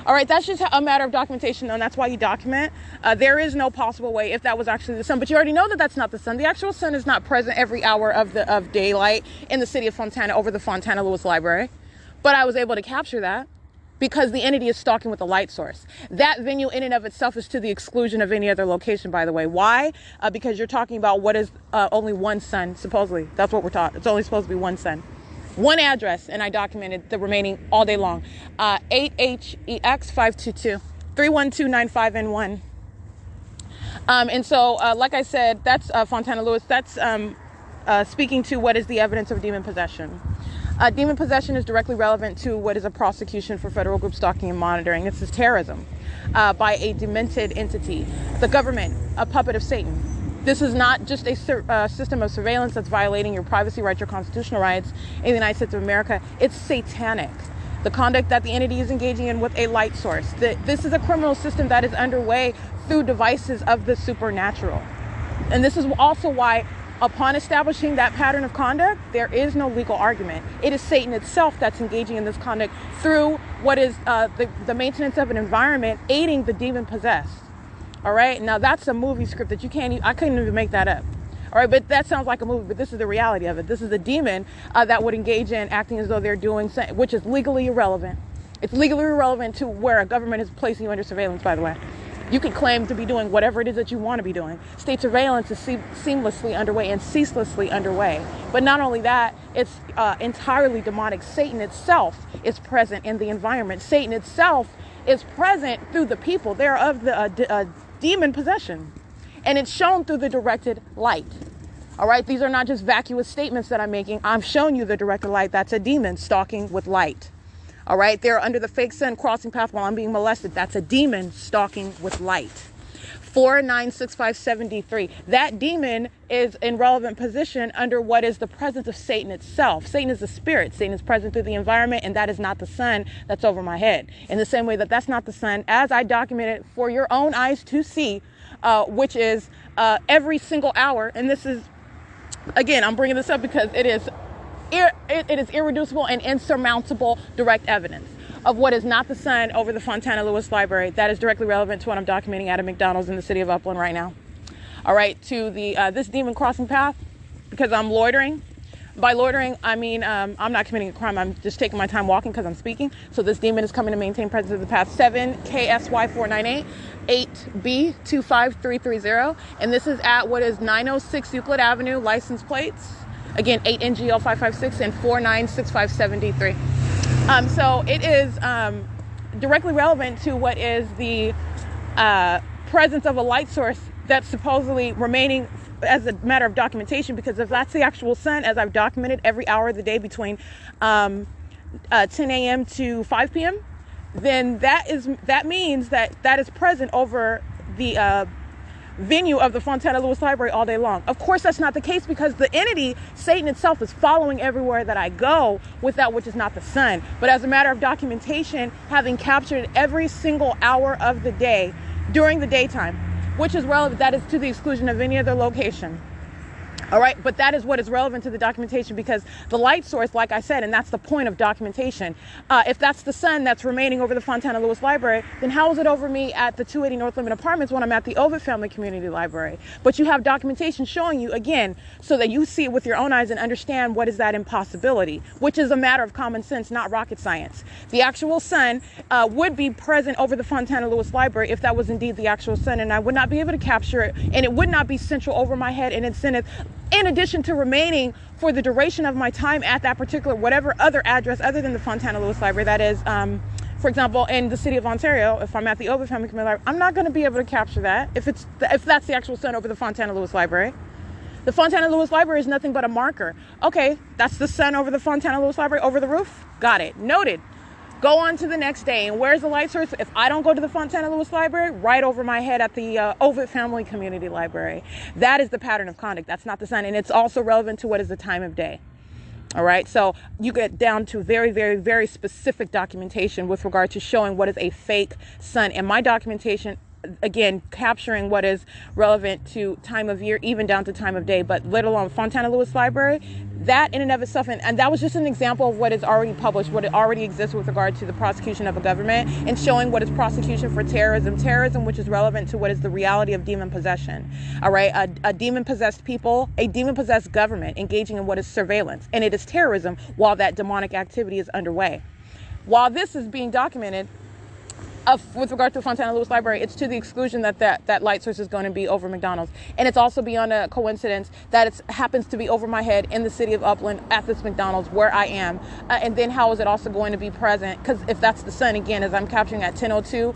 All right, that's just a matter of documentation, and that's why you document. There is no possible way if that was actually the sun, but you already know that that's not the sun. The actual sun is not present every hour of daylight in the city of Fontana over the Fontana Lewis Library, but I was able to capture that because the entity is stalking with a light source. That venue in and of itself is to the exclusion of any other location, by the way. Why? Because you're talking about what is only one sun, supposedly. That's what we're taught. It's only supposed to be one sun. One address, and I documented the remaining all day long. 8HEX 522 31295N1. And so, like I said, that's Fontana Lewis. That's speaking to what is the evidence of demon possession. Demon possession is directly relevant to what is a prosecution for federal group stalking and monitoring. This is terrorism by a demented entity. The government, a puppet of Satan. This is not just a system of surveillance that's violating your privacy rights, your constitutional rights in the United States of America. It's satanic. The conduct that the entity is engaging in with a light source. This is a criminal system that is underway through devices of the supernatural. And this is also why, upon establishing that pattern of conduct, there is no legal argument. It is Satan itself that's engaging in this conduct through what is the maintenance of an environment aiding the demon possessed. All right. Now that's a movie script that I couldn't even make that up. All right. But that sounds like a movie, but this is the reality of it. This is a demon that would engage in acting as though they're doing, which is legally irrelevant. It's legally irrelevant to where a government is placing you under surveillance, by the way. You can claim to be doing whatever it is that you want to be doing. State surveillance is seamlessly underway and ceaselessly underway. But not only that, it's entirely demonic. Satan itself is present in the environment. Satan itself is present through the people. They're of the demon possession. And it's shown through the directed light. All right? These are not just vacuous statements that I'm making. I'm showing you the directed light. That's a demon stalking with light. All right? They're under the fake sun crossing path while I'm being molested. That's a demon stalking with light. 496573. That demon is in relevant position under what is the presence of Satan itself. Satan is the spirit. Satan is present through the environment, and that is not the sun that's over my head. In the same way that that's not the sun, as I documented for your own eyes to see, which is every single hour. And this is, again, I'm bringing this up because it is irreducible and insurmountable direct evidence of what is not the sun over the Fontana Lewis Library. That is directly relevant to what I'm documenting at a McDonald's in the city of Upland right now. All right, to the this demon crossing path, because I'm loitering. By loitering, I mean I'm not committing a crime. I'm just taking my time walking because I'm speaking. So this demon is coming to maintain presence of the path. 7KSY498 8B25330, and this is at what is 906 Euclid Avenue. License plates again 8NGL556 and 496573. So it is directly relevant to what is the presence of a light source that's supposedly remaining as a matter of documentation, because if that's the actual sun, as I've documented every hour of the day between 10 a.m. to 5 p.m., then that means that is present over the venue of the Fontana Lewis Library all day long. Of course, that's not the case, because the entity, Satan itself, is following everywhere that I go with that which is not the sun. But as a matter of documentation, having captured every single hour of the day during the daytime, which is relevant, that is to the exclusion of any other location. All right, but that is what is relevant to the documentation, because the light source, like I said, and that's the point of documentation. If that's the sun that's remaining over the Fontana Lewis Library, then how is it over me at the 280 North Limit Apartments when I'm at the Ovid Family Community Library? But you have documentation showing you, again, so that you see it with your own eyes and understand what is that impossibility, which is a matter of common sense, not rocket science. The actual sun would be present over the Fontana Lewis Library if that was indeed the actual sun, and I would not be able to capture it, and it would not be central over my head and incentive, in addition to remaining for the duration of my time at that particular whatever other address other than the Fontana Lewis Library. That is, for example, in the city of Ontario, if I'm at the Ovid Family Community Library, I'm not going to be able to capture that if that's the actual sun over the Fontana Lewis Library. The Fontana Lewis Library is nothing but a marker. Okay, that's the sun over the Fontana Lewis Library over the roof. Got it. Noted. Go on to the next day. And where's the light source? If I don't go to the Fontana Lewis Library, right over my head at the Ovid Family Community Library. That is the pattern of conduct. That's not the sun. And it's also relevant to what is the time of day. All right. So you get down to very, very, very specific documentation with regard to showing what is a fake sun. And my documentation again, capturing what is relevant to time of year, even down to time of day, but let alone Fontana Lewis Library, that in and of itself, and that was just an example of what is already published, what it already exists with regard to the prosecution of a government, and showing what is prosecution for terrorism, which is relevant to what is the reality of demon possession. All right, a demon-possessed people, a demon-possessed government engaging in what is surveillance, and it is terrorism while that demonic activity is underway. While this is being documented, with regard to the Fontana Lewis Library, it's to the exclusion that light source is going to be over McDonald's. And it's also beyond a coincidence that it happens to be over my head in the city of Upland at this McDonald's where I am. And then how is it also going to be present? Because if that's the sun, again, as I'm capturing at 10:02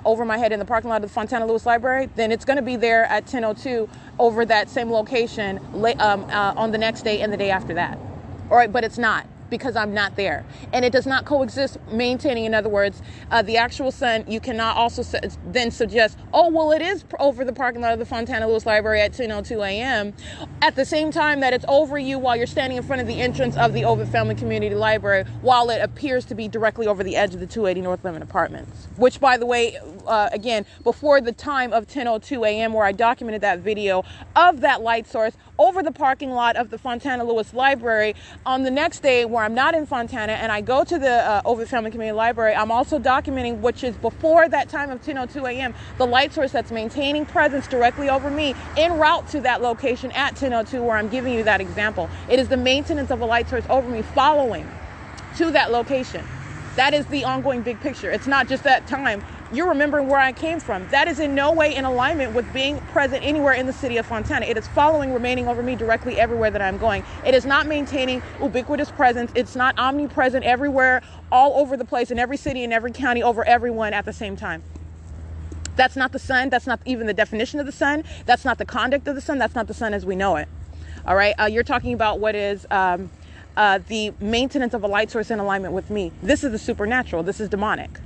over my head in the parking lot of the Fontana Lewis Library, then it's going to be there at 10:02 over that same location on the next day and the day after that. All right, but it's not, because I'm not there. And it does not coexist, maintaining, in other words, the actual sun. You cannot also then suggest, oh, well, it is over the parking lot of the Fontana Lewis Library at 10:02 a.m. at the same time that it's over you while you're standing in front of the entrance of the Ovid Family Community Library, while it appears to be directly over the edge of the 280 North Lemon Apartments. Which, by the way, again, before the time of 10:02 a.m. where I documented that video of that light source over the parking lot of the Fontana Lewis Library, on the next day where I'm not in Fontana and I go to the Ovid Family Community Library, I'm also documenting, which is before that time of 10:02 a.m., the light source that's maintaining presence directly over me en route to that location at 10:02 where I'm giving you that example. It is the maintenance of a light source over me following to that location. That is the ongoing big picture. It's not just that time. You're remembering where I came from. That is in no way in alignment with being present anywhere in the city of Fontana. It is following, remaining over me directly everywhere that I'm going. It is not maintaining ubiquitous presence. It's not omnipresent everywhere, all over the place, in every city, in every county, over everyone at the same time. That's not the sun. That's not even the definition of the sun. That's not the conduct of the sun. That's not the sun as we know it. All right. You're talking about what is the maintenance of a light source in alignment with me. This is the supernatural. This is demonic.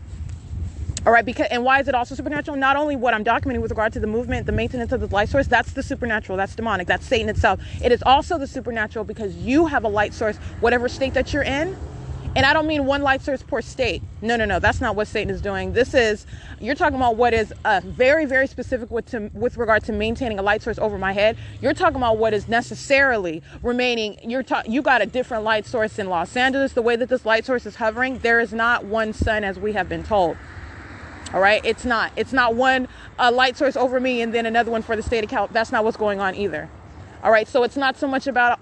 All right, and why is it also supernatural? Not only what I'm documenting with regard to the movement, the maintenance of the light source, that's the supernatural, that's demonic, that's Satan itself. It is also the supernatural because you have a light source, whatever state that you're in. And I don't mean one light source per state. No, that's not what Satan is doing. You're talking about what is very, very specific with regard to maintaining a light source over my head. You're talking about what is necessarily remaining. You got a different light source in Los Angeles. The way that this light source is hovering, there is not one sun as we have been told. All right, it's not one light source over me and then another one for the state of California. That's not what's going on either. All right, so it's not so much about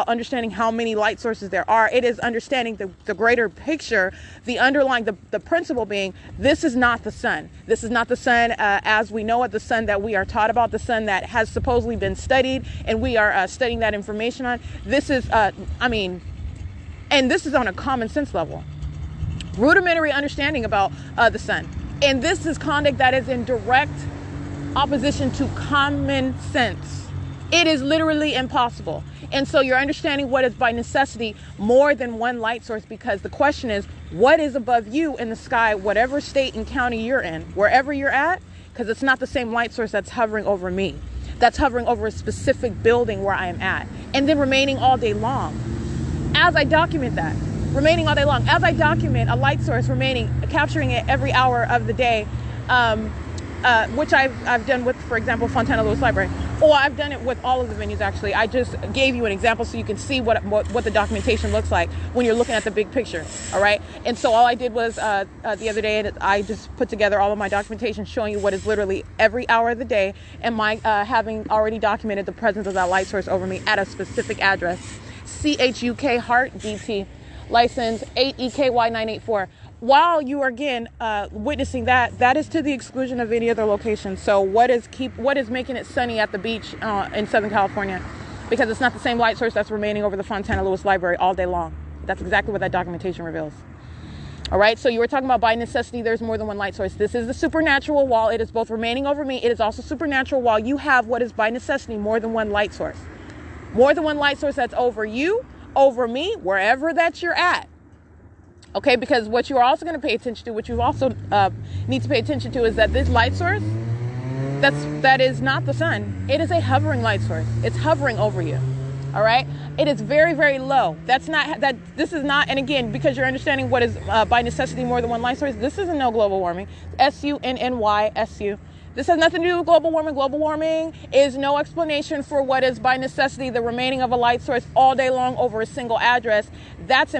understanding how many light sources there are. It is understanding the greater picture, the underlying, the principle being, this is not the sun. This is not the sun as we know it, the sun that we are taught about, the sun that has supposedly been studied, and we are studying that information on. This is, and this is on a common sense level. Rudimentary understanding about the sun. And this is conduct that is in direct opposition to common sense. It is literally impossible. And so you're understanding what is by necessity more than one light source, because the question is, what is above you in the sky, whatever state and county you're in, wherever you're at, because it's not the same light source that's hovering over me, that's hovering over a specific building where I am at, and then remaining all day long. As I document that, remaining all day long, as I document a light source remaining, capturing it every hour of the day, which I've done with, for example, Fontana Lewis Library, or I've done it with all of the venues. Actually, I just gave you an example so you can see what the documentation looks like when you're looking at the big picture. All right, and so all I did was the other day, I just put together all of my documentation showing you what is literally every hour of the day, and my having already documented the presence of that light source over me at a specific address, CHUK Hart DT. License 8EKY984. While you are again witnessing that is to the exclusion of any other location. So what is making it sunny at the beach in Southern California? Because it's not the same light source that's remaining over the Fontana Lewis Library all day long. That's exactly what that documentation reveals. All right, so you were talking about by necessity, there's more than one light source. This is the supernatural while it is both remaining over me. It is also supernatural while you have what is by necessity more than one light source. More than one light source that's over you, over me, wherever that you're at. Okay, because what you are also going to pay attention to, what you also need to pay attention to, is that this light source, that is not the sun. It is a hovering light source. It's hovering over you. All right, it is very, very low. This is not, and again, because you're understanding what is by necessity more than one light source, this isn't no global warming. SUNNYSU. This has nothing to do with global warming. Global warming is no explanation for what is by necessity the remaining of a light source all day long over a single address. That's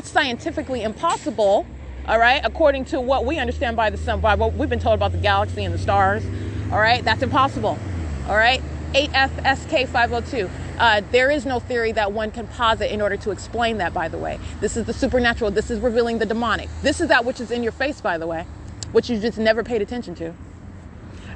scientifically impossible, all right, according to what we understand by the sun, by what we've been told about the galaxy and the stars, all right? That's impossible, all right? 8FSK502. There is no theory that one can posit in order to explain that, by the way. This is the supernatural. This is revealing the demonic. This is that which is in your face, by the way, which you just never paid attention to.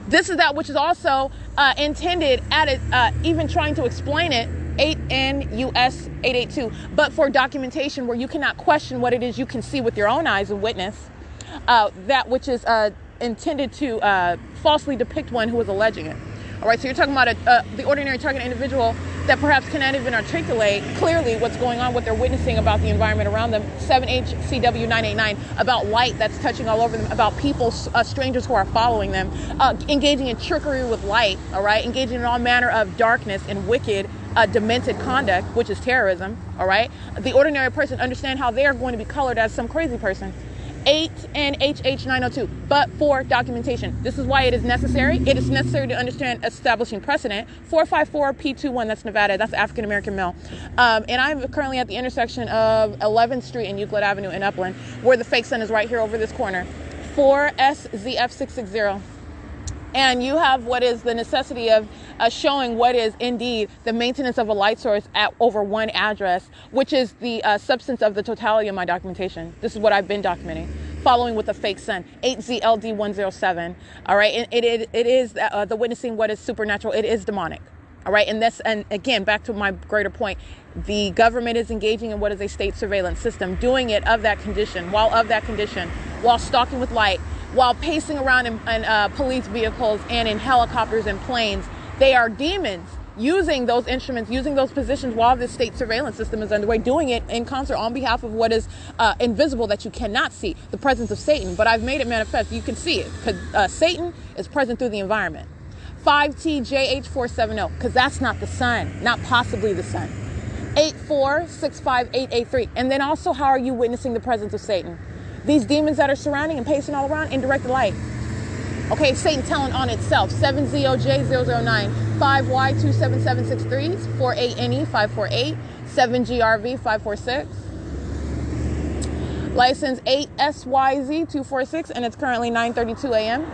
This is that which is also intended at it, even trying to explain it, 8N US882, but for documentation where you cannot question what it is you can see with your own eyes and witness, that which is intended to falsely depict one who is alleging it. All right, so you're talking about the ordinary target individual that perhaps cannot even articulate clearly what's going on, what they're witnessing about the environment around them. 7HCW989, about light that's touching all over them, about people, strangers who are following them, engaging in trickery with light, all right, engaging in all manner of darkness and wicked, demented conduct, which is terrorism, all right? The ordinary person understand how they are going to be colored as some crazy person. 8NHH902, but for documentation. This is why it is necessary. It is necessary to understand establishing precedent. 454P21, that's Nevada, that's African American male. And I'm currently at the intersection of 11th Street and Euclid Avenue in Upland, where the fake sun is right here over this corner. 4SZF660. And you have what is the necessity of showing what is indeed the maintenance of a light source at over one address, which is the substance of the totality of my documentation. This is what I've been documenting, following with the fake sun, 8ZLD107. All right, it is the witnessing what is supernatural. It is demonic. All right, and again, back to my greater point, the government is engaging in what is a state surveillance system, doing it while stalking with light, while pacing around in police vehicles and in helicopters and planes. They are demons using those instruments, using those positions while this state surveillance system is underway, doing it in concert on behalf of what is invisible that you cannot see, the presence of Satan. But I've made it manifest. You can see it because Satan is present through the environment. 5TJH470, because that's not the sun, not possibly the sun. 8465883. And then also, how are you witnessing the presence of Satan? These demons that are surrounding and pacing all around, indirect light. Okay, Satan telling on itself. 7ZOJ009, 5Y27763, 48NE548, 7GRV546. License 8SYZ246, and it's currently 9:32 a.m.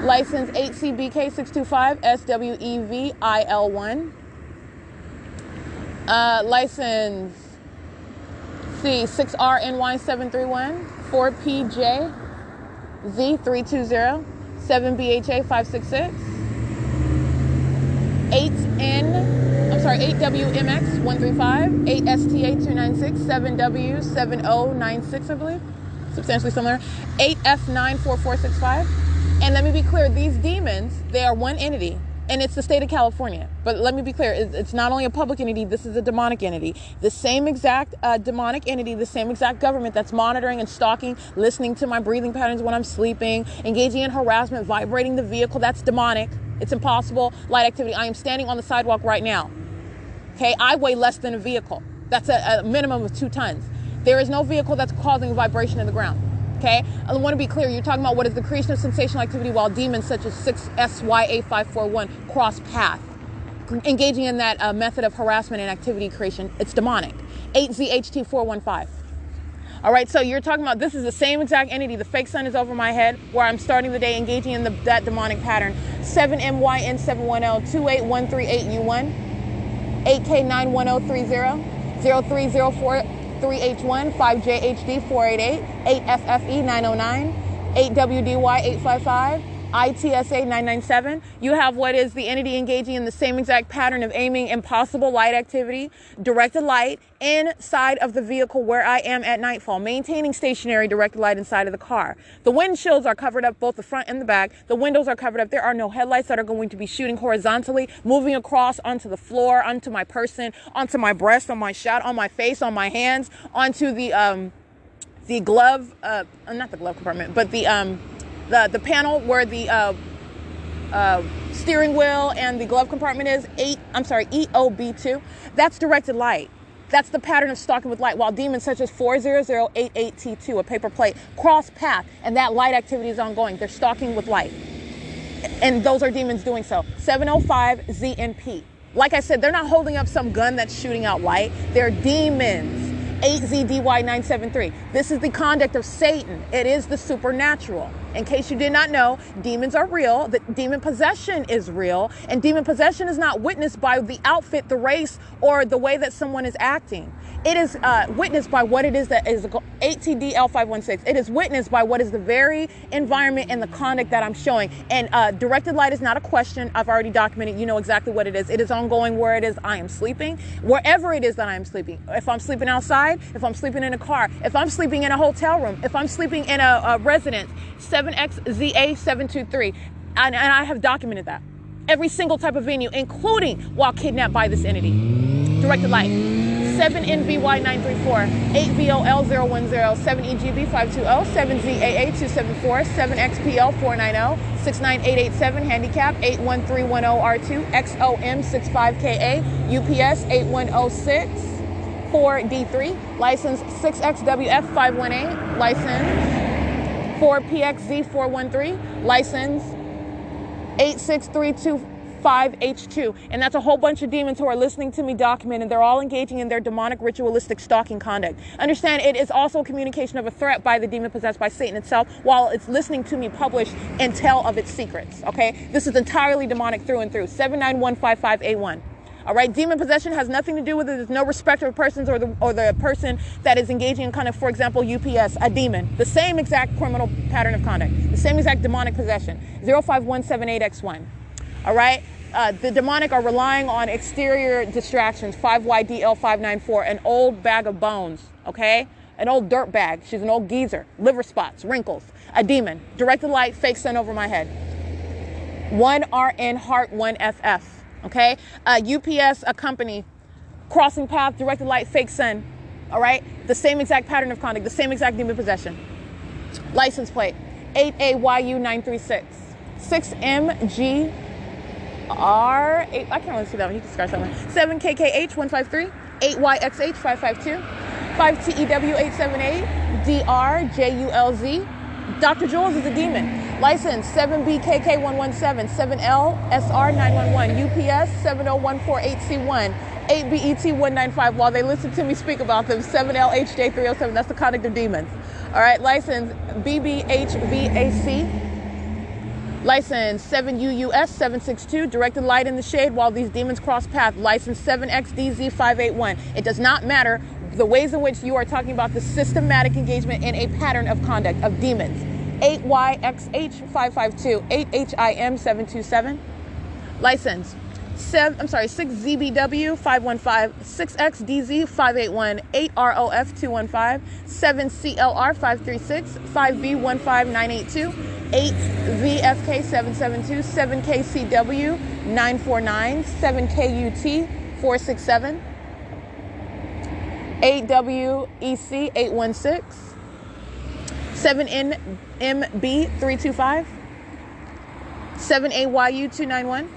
License 8CBK625, SWEVIL1. License C6RNY731, 4PJZ320, 7BHA566, 8WMX135, 8STA296, 7W7096, I believe. Substantially similar. 8F94465. And let me be clear, these demons, they are one entity. And it's the state of California. But let me be clear, it's not only a public entity, this is a demonic entity. The same exact demonic entity, the same exact government that's monitoring and stalking, listening to my breathing patterns when I'm sleeping, engaging in harassment, vibrating the vehicle, that's demonic. It's impossible. Light activity. I am standing on the sidewalk right now. Okay, I weigh less than a vehicle. That's a minimum of 2 tons. There is no vehicle that's causing vibration in the ground. Okay, I want to be clear. You're talking about what is the creation of sensational activity while demons such as 6SY8541 cross path, engaging in that method of harassment and activity creation. It's demonic. 8ZHT415. All right, so you're talking about this is the same exact entity. The fake sun is over my head where I'm starting the day engaging in that demonic pattern. 7MYN710, 28138U1, 8K91030, 0304. 3H1, 5JHD488, 8FFE909, 8WDY855, ITSA997. You have what is the entity engaging in the same exact pattern of aiming impossible light activity, directed light inside of the vehicle where I am at nightfall, maintaining stationary directed light inside of the car. The windshields are covered up, both the front and the back. The windows are covered up. There are no headlights that are going to be shooting horizontally, moving across onto the floor, onto my person, onto my breast, on my shot, on my face, on my hands, onto the glove, not the glove compartment, but the panel where the steering wheel and the glove compartment is, EOB2. That's directed light. That's the pattern of stalking with light, while demons such as 40088T2, a paper plate, cross path, and that light activity is ongoing. They're stalking with light. And those are demons doing so. 705ZNP. Like I said, they're not holding up some gun that's shooting out light. They're demons. 8ZDY973. This is the conduct of Satan. It is the supernatural. In case you did not know, demons are real. The demon possession is real. And demon possession is not witnessed by the outfit, the race, or the way that someone is acting. It is witnessed by what it is that is 8TDL516. It is witnessed by what is the very environment and the conduct that I'm showing. And directed light is not a question. I've already documented. You know exactly what it is. It is ongoing where it is I am sleeping, wherever it is that I am sleeping. If I'm sleeping outside, if I'm sleeping in a car, if I'm sleeping in a hotel room, if I'm sleeping in a residence, 7XZA723. And I have documented that. Every single type of venue, including while kidnapped by this entity. Directed light. 7NBY934, 8VOL010, 7EGB520, 7ZAA274, 7XPL490, 69887, handicap 81310R2, XOM65KA, UPS 8106, 4D3, license 6XWF518, license 4PXZ413, license 86325H2. And that's a whole bunch of demons who are listening to me document, and they're all engaging in their demonic ritualistic stalking conduct. Understand, it is also a communication of a threat by the demon possessed by Satan itself, while it's listening to me publish and tell of its secrets. Okay, this is entirely demonic through and through. 79155A1. All right, demon possession has nothing to do with it. There's no respect of persons or the person that is engaging in kind of, for example, UPS, a demon. The same exact criminal pattern of conduct, the same exact demonic possession. 05178X1. All right, the demonic are relying on exterior distractions. 5YDL594, an old bag of bones. Okay, an old dirt bag. She's an old geezer. Liver spots, wrinkles. A demon. Directed light, fake sun over my head. 1RN heart 1FF. Okay, UPS, a company, crossing path, directed light, fake sun. All right, the same exact pattern of conduct, the same exact demon possession. License plate 8AYU936, 6MGR. I can't really see that one. You can start somewhere. 7KKH153, 8YXH552, 5TEW878, DRJULZ. Dr. Jules is a demon. License 7BKK117, 7LSR911, UPS 70148C1, 8BET195. While they listen to me speak about them, 7LHJ307. That's the conduct of demons. All right, license BBHVAC. License 7UUS762, directed light in the shade while these demons cross path. License 7XDZ581. It does not matter the ways in which you are talking about the systematic engagement in a pattern of conduct of demons. 8YXH552, 8HIM727. License 6ZBW515, 6XDZ581, 8ROF215, 7CLR536, 5V15982, 8VFK772, 7KCW949, 7KUT467, 8WEC816, 7NMB325, 7AYU291.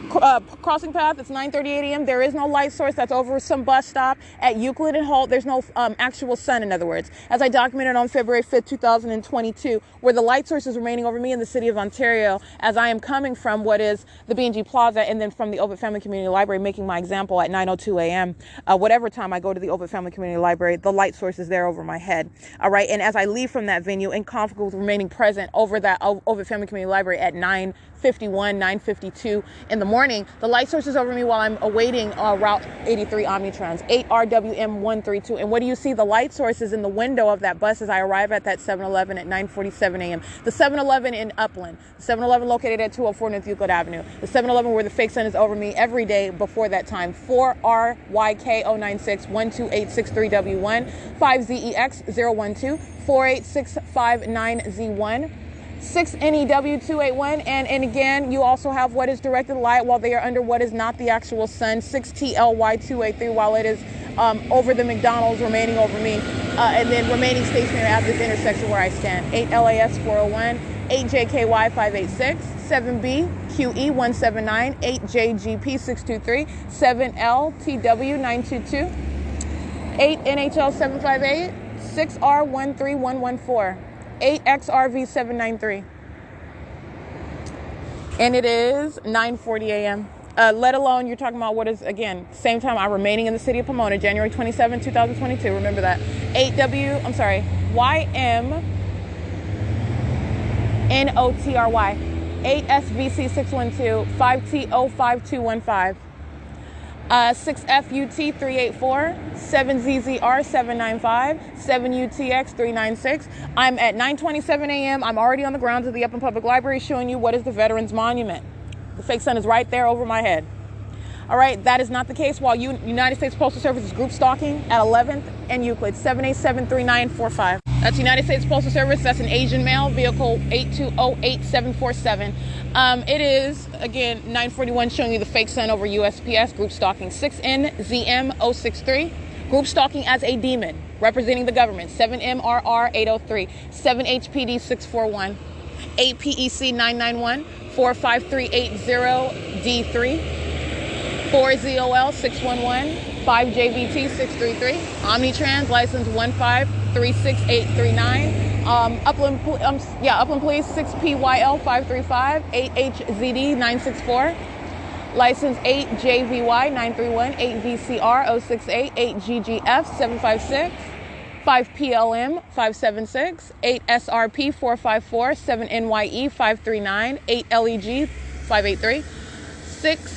Crossing path, it's 9:38 a.m. There is no light source. That's over some bus stop at Euclid and Holt. There's no actual sun, in other words. As I documented on February 5th, 2022, where the light source is remaining over me in the city of Ontario, as I am coming from what is the B&G Plaza and then from the Ovitt Family Community Library, making my example at 9:02 a.m. Whatever time I go to the Ovitt Family Community Library, the light source is there over my head. All right, and as I leave from that venue, in conflict with remaining present over that Ovitt Family Community Library at 9:51, 9:52 in the morning, the light source is over me while I'm awaiting Route 83 Omnitrans, 8RWM132. And what do you see? The light source is in the window of that bus as I arrive at that 7-Eleven at 9:47 a.m. The 7-Eleven in Upland, the 7-Eleven located at 204 North Euclid Avenue, the 7-Eleven where the fake sun is over me every day before that time, 4RYK096 12863W1, 5ZEX012, 48659Z1, 6NEW281, and again, you also have what is directed light while they are under what is not the actual sun, 6TLY283, while it is over the McDonald's remaining over me, and then remaining stationary at this intersection where I stand. 8LAS401, 8JKY586, 7BQE179, 8JGP623, 7LTW922, 8NHL758, 6R13114. 8XRV793. And it is 9:40 a.m. Let alone you're talking about what is, again, same time I'm remaining in the city of Pomona, January 27, 2022. Remember that. YMNOTRY, 8SVC 612, 5TO5215, 6FUT 384, 7ZZR 795, 7UTX 396. I'm at 9:27 a.m. I'm already on the grounds of the Upland Public Library showing you what is the Veterans Monument. The fake sun is right there over my head. All right, that is not the case while United States Postal Service is group stalking at 11th and Euclid, 7873945. That's United States Postal Service. That's an Asian male, vehicle 8208747. It is, again, 941 showing you the fake sun over USPS, group stalking 6NZM063. Group stalking as a demon, representing the government, 7MRR803, 7HPD 641, 8PEC 991, 45380D3, 4ZOL 611, 5JVT 633, Omnitrans license 1536839, Upland Police 6PYL 535, 8HZD 964, license 8JVY 931, 8VCR 068, 8GGF 756, 5PLM 576, 8SRP 454, 7NYE 539, 8LEG 583, 6.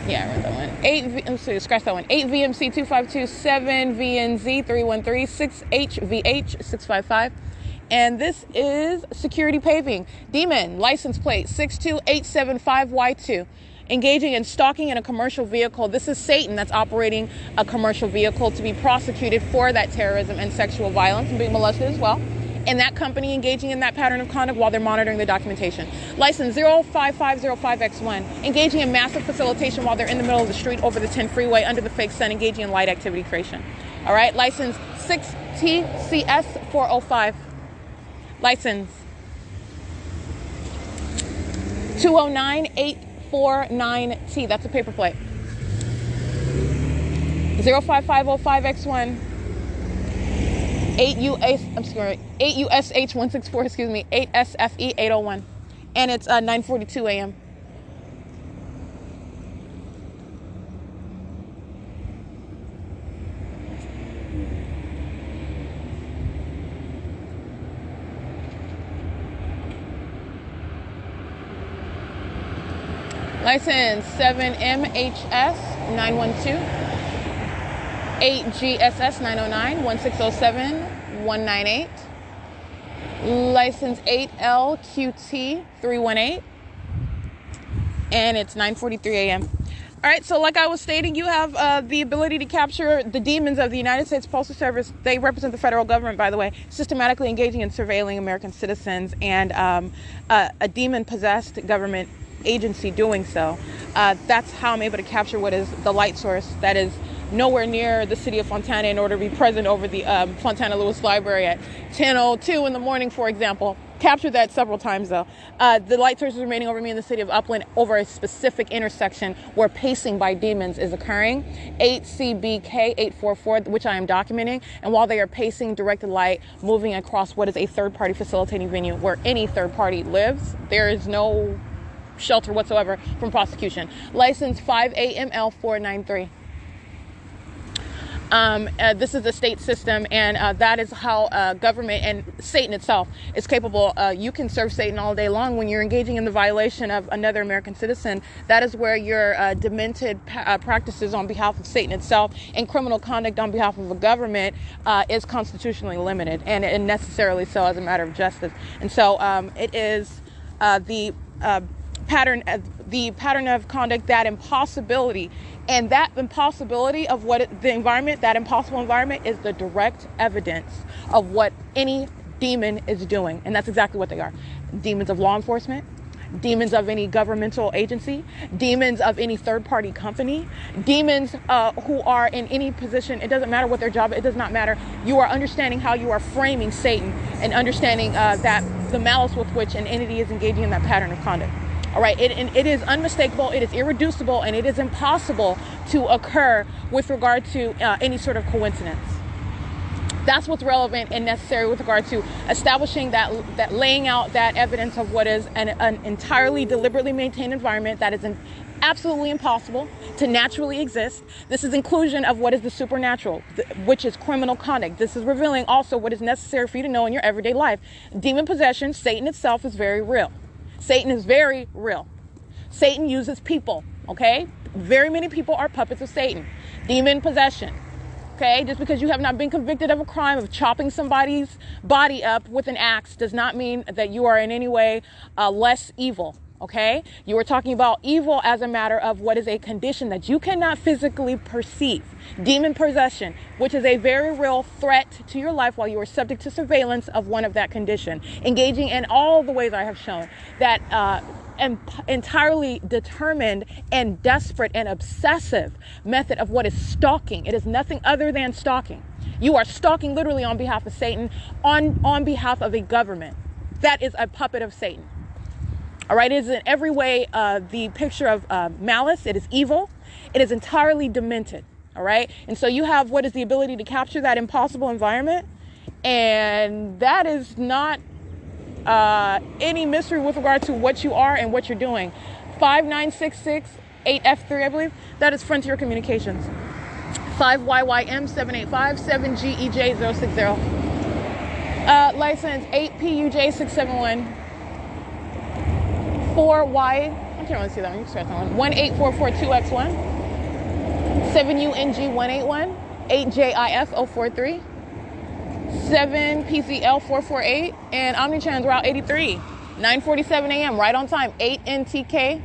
Yeah, I read that one. 8 VMC 252, 7 VNZ 313, 6 HVH 655. And this is security paving. Demon, license plate 62875Y2. Engaging in stalking in a commercial vehicle. This is Satan that's operating a commercial vehicle to be prosecuted for that terrorism and sexual violence and being molested as well. And that company engaging in that pattern of conduct while they're monitoring the documentation. License 05505X1, engaging in massive facilitation while they're in the middle of the street over the 10 freeway under the fake sun, engaging in light activity creation. All right, license 6TCS405. License 209849T, that's a paper plate. 05505X1. 8 USH 164, 8 SFE 801. And it's 9:42 a.m. License 7MHS 912. 8GSS 909, 1607, 198. License 8LQT 318. And it's 9:43 a.m. All right, so like I was stating, you have the ability to capture the demons of the United States Postal Service. They represent the federal government, by the way, systematically engaging in surveilling American citizens, and a demon-possessed government agency doing so. That's how I'm able to capture what is the light source that is nowhere near the city of Fontana in order to be present over the Fontana Lewis Library at 10:02 in the morning, for example. Captured that several times, though. The light source is remaining over me in the city of Upland over a specific intersection where pacing by demons is occurring. 8CBK 844, which I am documenting. And while they are pacing directed light, moving across what is a third-party facilitating venue where any third party lives, there is no shelter whatsoever from prosecution. License 5AML 493. This is the state system, and that is how government and Satan itself is capable. You can serve Satan all day long when you're engaging in the violation of another American citizen. That is where your demented practices on behalf of Satan itself and criminal conduct on behalf of a government is constitutionally limited, and necessarily so as a matter of justice. And so it is the pattern of conduct, that impossibility. And that impossibility of the environment, that impossible environment, is the direct evidence of what any demon is doing. And that's exactly what they are. Demons of law enforcement, demons of any governmental agency, demons of any third-party company, demons who are in any position. It doesn't matter what their job is. It does not matter. You are understanding how you are framing Satan and understanding that the malice with which an entity is engaging in that pattern of conduct. All right, it is unmistakable, it is irreducible, and it is impossible to occur with regard to any sort of coincidence. That's what's relevant and necessary with regard to establishing that laying out that evidence of what is an entirely deliberately maintained environment that is absolutely impossible to naturally exist. This is inclusion of what is the supernatural, which is criminal conduct. This is revealing also what is necessary for you to know in your everyday life. Demon possession, Satan itself is very real. Satan is very real. Satan uses people, okay? Very many people are puppets of Satan. Demon possession. Okay, just because you have not been convicted of a crime of chopping somebody's body up with an axe does not mean that you are in any way less evil. Okay, you are talking about evil as a matter of what is a condition that you cannot physically perceive. Demon possession, which is a very real threat to your life while you are subject to surveillance of one of that condition. Engaging in all the ways I have shown that entirely determined and desperate and obsessive method of what is stalking. It is nothing other than stalking. You are stalking literally on behalf of Satan, on behalf of a government. That is a puppet of Satan. All right, it is in every way the picture of malice. It is evil. It is entirely demented. All right, and so you have what is the ability to capture that impossible environment, and that is not any mystery with regard to what you are and what you're doing. 5966 8F3, I believe. That is Frontier Communications. 5YYM 785 7GEJ060. License 8PUJ 671. 4Y. I can't really see that one. You can scratch that one. 18442X1. 7UNG181. 8JIF 043. 7PCL 448 and Omnitrans Route 83, 9:47 a.m. right on time. 8NTK.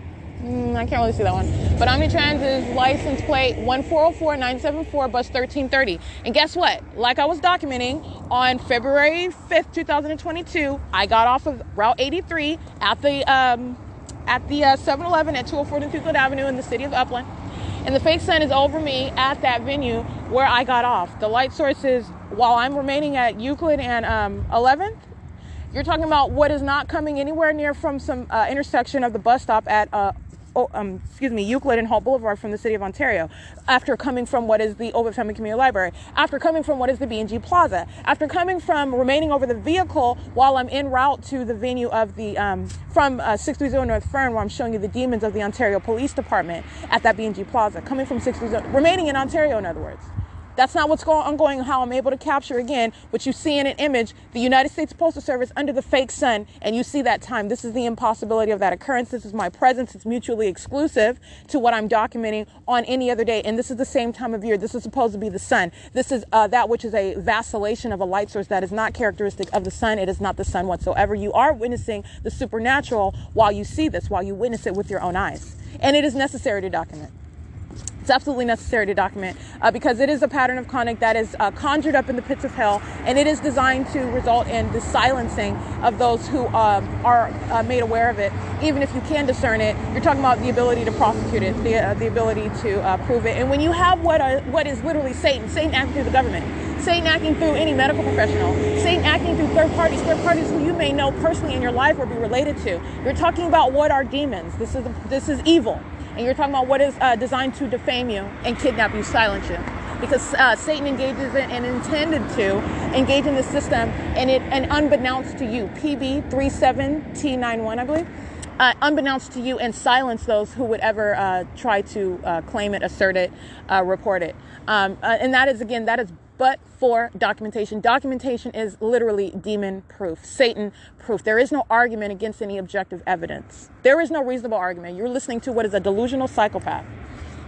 I can't really see that one, but Omnitrans is license plate 1404974 bus 1330. And guess what? Like I was documenting on February 5th, 2022, I got off of Route 83 at the 7-Eleven at 204 Euclid Avenue in the city of Upland. And the fake sun is over me at that venue where I got off. The light source is while I'm remaining at Euclid and 11th. You're talking about what is not coming anywhere near from some intersection of the bus stop at Euclid and Holt Boulevard from the city of Ontario, after coming from what is the Ovid Family Community Library, after coming from what is the B&G Plaza, after coming from remaining over the vehicle while I'm en route to the venue of the, from 630 North Fern, where I'm showing you the demons of the Ontario Police Department at that B&G Plaza, coming from 630, remaining in Ontario, in other words. That's not what's ongoing, how I'm able to capture, again, what you see in an image, the United States Postal Service under the fake sun, and you see that time. This is the impossibility of that occurrence. This is my presence. It's mutually exclusive to what I'm documenting on any other day, and this is the same time of year. This is supposed to be the sun. This is that which is a vacillation of a light source that is not characteristic of the sun. It is not the sun whatsoever. You are witnessing the supernatural while you see this, while you witness it with your own eyes, and it is necessary to document. It's absolutely necessary to document because it is a pattern of conduct that is conjured up in the pits of hell, and it is designed to result in the silencing of those who are made aware of it. Even if you can discern it, you're talking about the ability to prosecute it, the ability to prove it. And when you have what is literally Satan acting through the government, Satan acting through any medical professional, Satan acting through third parties who you may know personally in your life or be related to, you're talking about what are demons. This is evil. And you're talking about what is designed to defame you and kidnap you, silence you. Because Satan engages in and intended to engage in the system, and unbeknownst to you, PB37T91, I believe, unbeknownst to you, and silence those who would ever try to claim it, assert it, report it. And that is but for documentation. Documentation is literally demon proof, Satan proof. There is no argument against any objective evidence. There is no reasonable argument. You're listening to what is a delusional psychopath.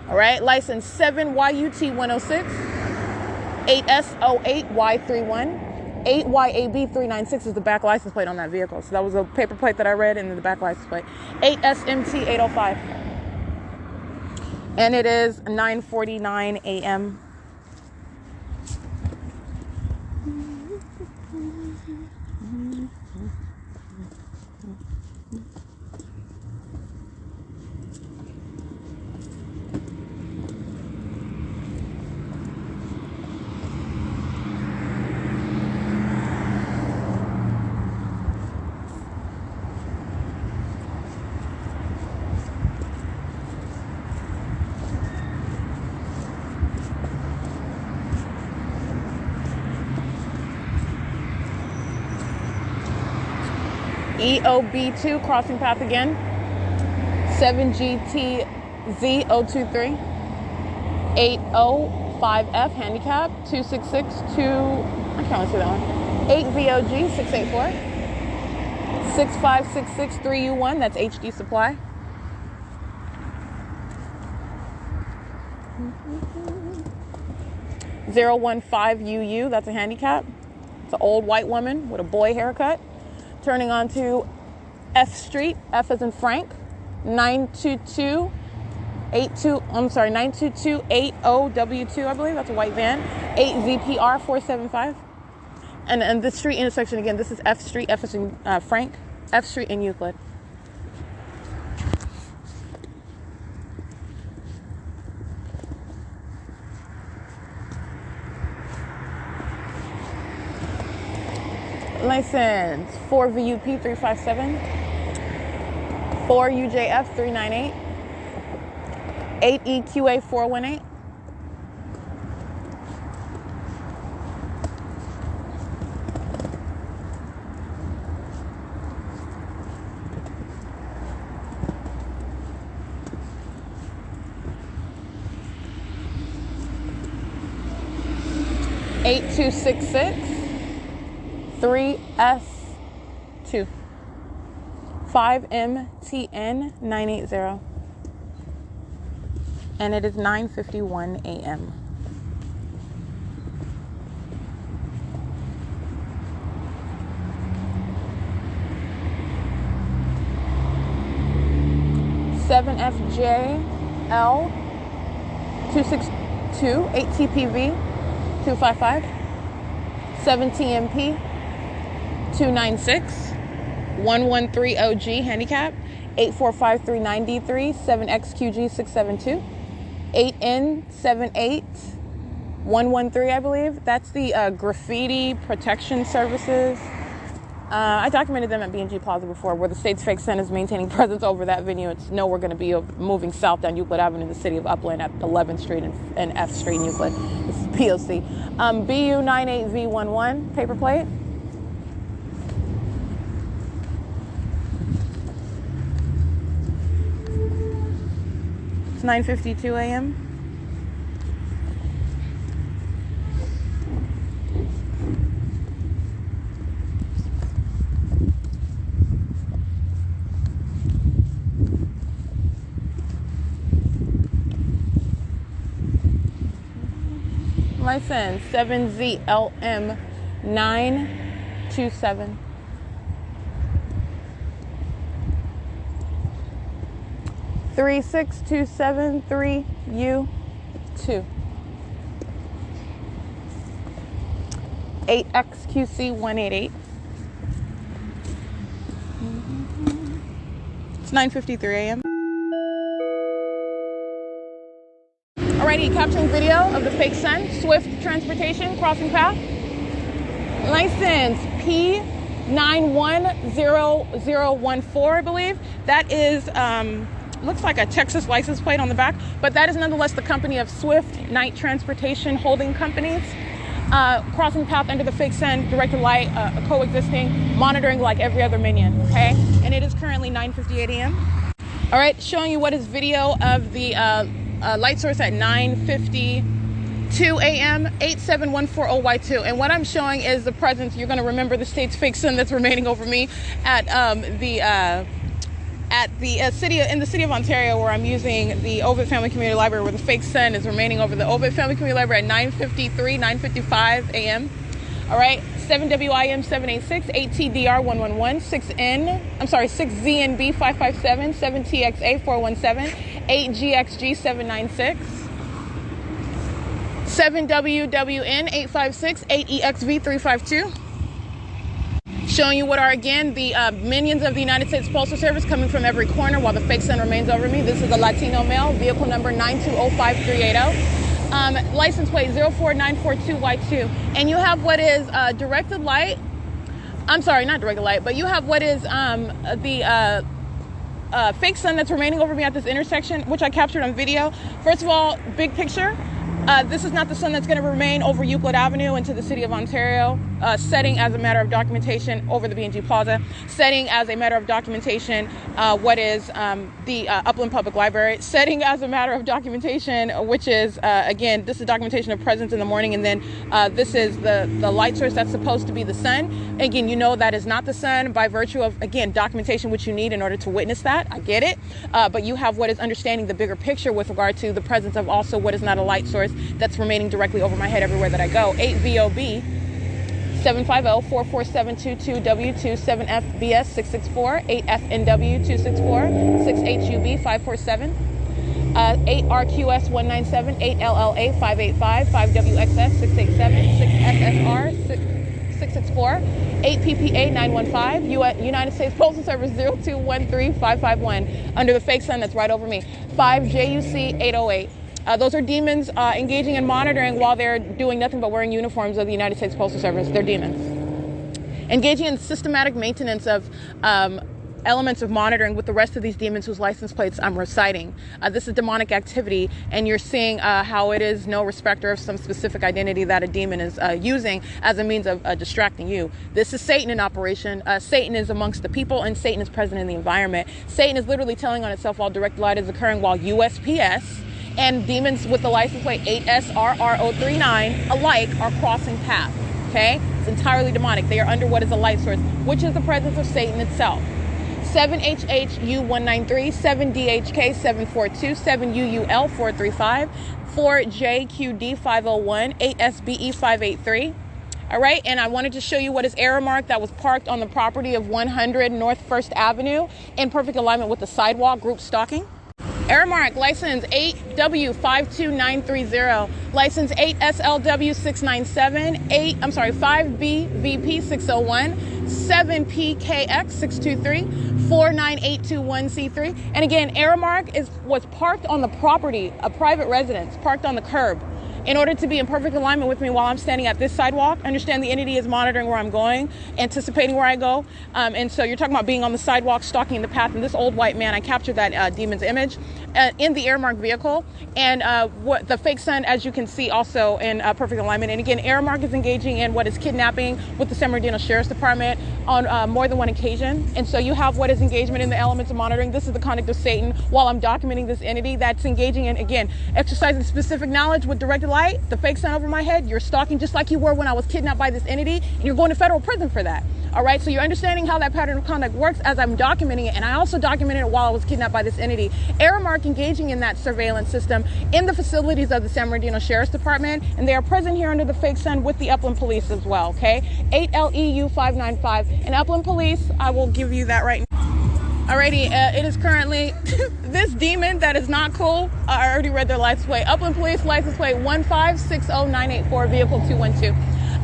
All right, license 7YUT106, 8S08Y31, 8YAB396 is the back license plate on that vehicle. So that was a paper plate that I read, and the back license plate. 8SMT805. And it is 9:49 a.m. EOB2 crossing path again. 7GTZ023. 805F handicap. 2662. I can't really see that one. 8VOG 684. 65663U1. That's HD supply. .015UU, that's a handicap. It's an old white woman with a boy haircut. Turning onto F Street, F as in Frank. 92280W2, I believe. That's a white van. 8ZPR 475. And the street intersection again, this is F Street, F as in Frank. F Street in Euclid. License 4VUP 357, 4UJF 398, 8EQA 418, 8266. 3S2 5MTN 980, and it is 9:51 a.m. (7FJL 262 8TPV 255 7TMP 296 113OG handicap 84539D3 7XQG 672 8N78 113, I believe. That's the graffiti protection services. I documented them at B&G Plaza before, where the state's fake Sen is maintaining presence over that venue. It's we're going to be moving south down Euclid Avenue in the city of Upland at 11th Street and F Street in Euclid. This is P.O.C. BU98V11 paper plate. It's 9:52 a.m. License 7ZLM 927. Three 6273U2 8XQC 188. It's 9:53 a.m. Alrighty, capturing video of the fake Sen, Swift Transportation crossing path. License P910014, I believe. That is looks like a Texas license plate on the back, but that is nonetheless the company of Swift Night Transportation Holding Companies. Crossing path under the fake Sen, directed light, coexisting, monitoring like every other minion, okay? And it is currently 9:58 a.m. All right, showing you what is video of the light source at 9:52 a.m. 87140Y2. And what I'm showing is the presence, you're going to remember the state's fake Sen that's remaining over me at the city of Ontario, where I'm using the Ovid Family Community Library, where the fake Sen is remaining over the Ovid Family Community Library at 9:55 a.m. All right, 7WIM 786, 8TDR 111, 6ZNB 557, 7TXA 417, 8GXG 796, 7WWN 856, 8EXV 352. Showing you what are, again, the minions of the United States Postal Service coming from every corner while the fake Sen remains over me. This is a Latino male, vehicle number 9205380. License plate 04942Y2. And you have what is directed light. I'm sorry, not directed light, but you have what is the fake Sen that's remaining over me at this intersection, which I captured on video. First of all, big picture. This is not the Sen that's going to remain over Euclid Avenue into the city of Ontario. setting as a matter of documentation over the B&G Plaza, setting as a matter of documentation what is the Upland Public Library, setting as a matter of documentation, which is, again, this is documentation of presence in the morning, and then this is the light source that's supposed to be the sun. Again, you know that is not the sun by virtue of, again, documentation which you need in order to witness that. I get it. But you have what is understanding the bigger picture with regard to the presence of also what is not a light source that's remaining directly over my head everywhere that I go. 8 VOB 750-44722W2 7FBS 664 8FNW 264 6HUB 547 8RQS 197 8LLA 585 5WXS 687 6SSR 664 8PPA 915 United States Postal Service 0213551 under the fake sun that's right over me 5 JUC 808. Those are demons engaging in monitoring while they're doing nothing but wearing uniforms of the United States Postal Service. They're demons. Engaging in systematic maintenance of elements of monitoring with the rest of these demons whose license plates I'm reciting. This is demonic activity, and you're seeing how it is no respecter of some specific identity that a demon is using as a means of distracting you. This is Satan in operation. Satan is amongst the people, and Satan is present in the environment. Satan is literally telling on itself while direct light is occurring, while U.S.P.S. and demons with the license plate 8SRR039 alike are crossing paths. Okay? It's entirely demonic. They are under what is a light source, which is the presence of Satan itself. 7HHU193, 7DHK742, 7UUL435, 4JQD501, 8SBE583. All right, and I wanted to show you what is error mark that was parked on the property of 100 North 1st Avenue in perfect alignment with the sidewalk group stalking. Error mark, license 8W52930, license 8SLW697, 5BVP601, 7PKX623, 49821C3. And again, error mark was parked on the property, a private residence, parked on the curb. In order to be in perfect alignment with me while I'm standing at this sidewalk, understand the entity is monitoring where I'm going, anticipating where I go. And so you're talking about being on the sidewalk, stalking the path. And this old white man, I captured that demon's image in the airmark vehicle. And what the fake sun, as you can see, also in perfect alignment. And again, airmark is engaging in what is kidnapping with the San Bernardino Sheriff's Department on more than one occasion. And so you have what is engagement in the elements of monitoring. This is the conduct of Satan while I'm documenting this entity that's engaging in, again, exercising specific knowledge with directed light, the fake sun over my head. You're stalking just like you were when I was kidnapped by this entity, and you're going to federal prison for that. All right, so you're understanding how that pattern of conduct works as I'm documenting it, and I also documented it while I was kidnapped by this entity. Error mark engaging in that surveillance system in the facilities of the San Bernardino Sheriff's Department, and they are present here under the fake sun with the Upland Police as well, okay? 8LEU595. And Upland Police, I will give you that right now. Alrighty, it is currently this demon that is not cool. I already read their license plate. Upland Police license plate 1560984, vehicle 212.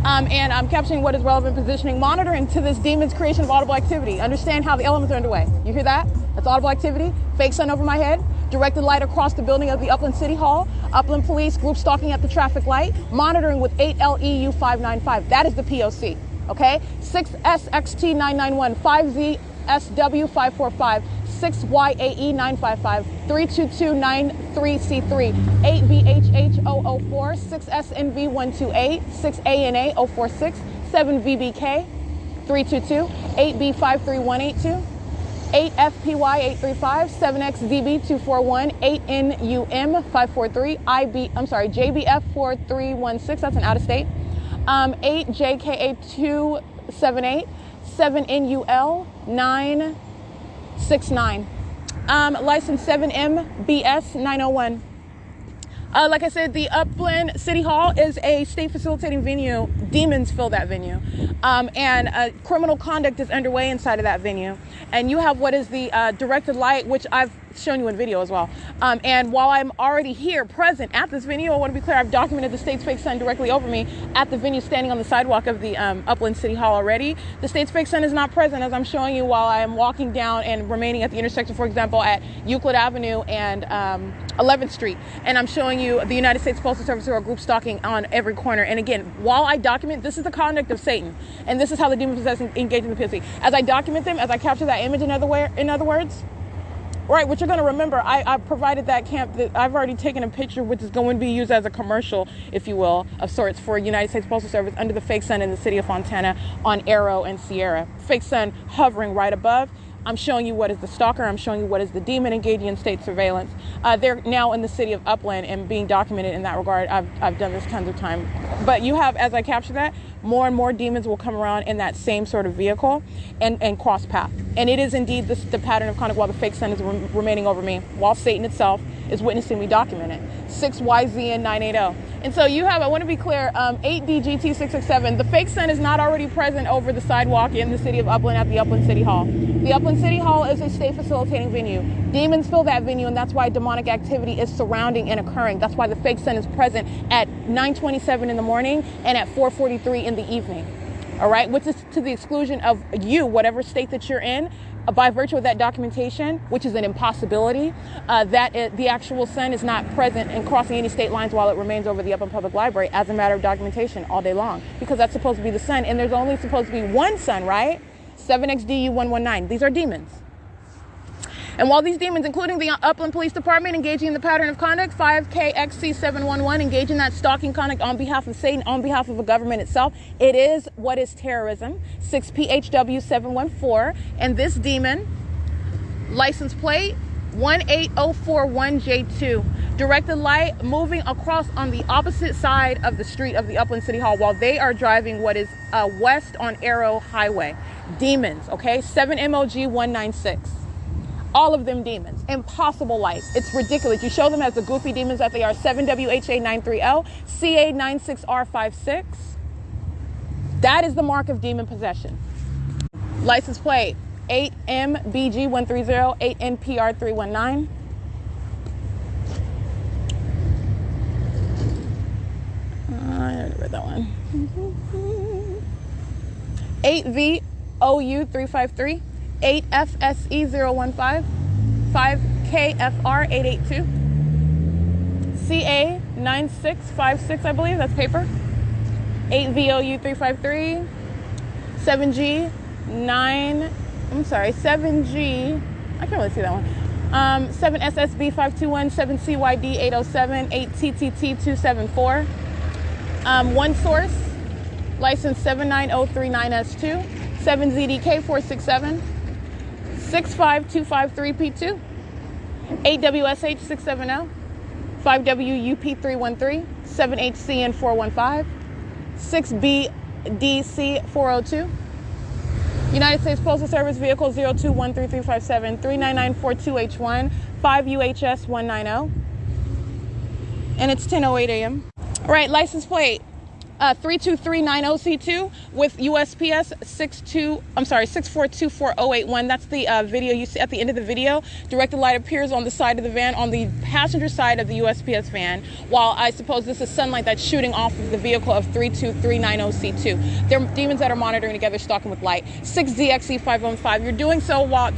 And I'm capturing what is relevant positioning, monitoring to this demon's creation of audible activity. Understand how the elements are underway. You hear that? That's audible activity. Fake sun over my head. Directed light across the building of the Upland City Hall. Upland Police group stalking at the traffic light. Monitoring with 8LEU595. That is the P.O.C. Okay? 6SXT991. 5ZSW545. 6YAE955, 32293C3, 8VHH004, 6SNV128, 6ANA046, 7VBK322, 8B53182, 8FPY835, 7XDB241, 8NUM543, JBF4316, that's an out of state, 8JKA278, 7NUL969. License 7MBS901. Like I said, the Upland City Hall is a state facilitating venue. Demons fill that venue. And criminal conduct is underway inside of that venue. And you have what is the directed light, which I've shown you in video as well. And while I'm already here present at this venue, I want to be clear, I've documented the state's fake sun directly over me at the venue, standing on the sidewalk of the Upland City Hall already. The state's fake sun is not present as I'm showing you while I am walking down and remaining at the intersection, for example, at Euclid Avenue and 11th Street. And I'm showing you the United States Postal Service who are group stalking on every corner. And again, while I document, this is the conduct of Satan. And this is how the demon possessed engage in the P.O.C. As I document them, as I capture that image, in other words, Right, what you're going to remember, I provided that camp that I've already taken a picture, which is going to be used as a commercial, if you will, of sorts for United States Postal Service under the fake sun in the city of Fontana on Arrow and Sierra. Fake sun hovering right above. I'm showing you what is the stalker. I'm showing you what is the demon engaging in state surveillance. They're now in the city of Upland and being documented in that regard. I've done this tons of time. But you have, as I capture that, more and more demons will come around in that same sort of vehicle and cross path. And it is indeed the pattern of conduct while the fake sun is remaining over me, while Satan itself is witnessing me document it. 6YZN980. And so you have, I want to be clear, 8DGT667. The fake sun is not already present over the sidewalk in the city of Upland at the Upland City Hall. The Upland City Hall is a state facilitating venue. Demons fill that venue, and that's why demonic activity is surrounding and occurring. That's why the fake sun is present at 9:27 in the morning and at 4:43 in the evening. All right, which is to the exclusion of you, whatever state that you're in, by virtue of that documentation, which is an impossibility, the actual sun is not present and crossing any state lines while it remains over the Upland Public Library as a matter of documentation all day long, because that's supposed to be the sun, and there's only supposed to be one sun, right? 7XDU119. These are demons. And while these demons, including the Upland Police Department, engaging in the pattern of conduct, 5KXC711, engaging that stalking conduct on behalf of Satan, on behalf of the government itself, it is what is terrorism, 6PHW714, and this demon, license plate 18041J2, directed light moving across on the opposite side of the street of the Upland City Hall while they are driving what is west on Arrow Highway. Demons, okay? 7MOG196. All of them demons. Impossible lights. It's ridiculous. You show them as the goofy demons that they are. 7WHA930, CA96R56. That is the mark of demon possession. License plate 8MBG130, 8NPR319. I already read that one. 8VOU353. 8FSE015, 5KFR882, CA9656, I believe, that's paper, 8VOU353, 7G, 7G, I can't really see that one, 7SSB521, 7CYD807, 8TTT274, one source, license 79039S2, 7ZDK467, 65253P2, 8WSH670, 5WUP313, 7HCN415, 6BDC402, United States Postal Service Vehicle 02133573, 3994-2H1, 5UHS190, and it's 10:08 a.m. All right, license plate 32390C2 with USPS 6424081. That's the video you see at the end of the video. Directed light appears on the side of the van, on the passenger side of the USPS van, while I suppose this is sunlight that's shooting off of the vehicle of 32390C2. They're demons that are monitoring together, stalking with light. 6ZXE515. They're doing so while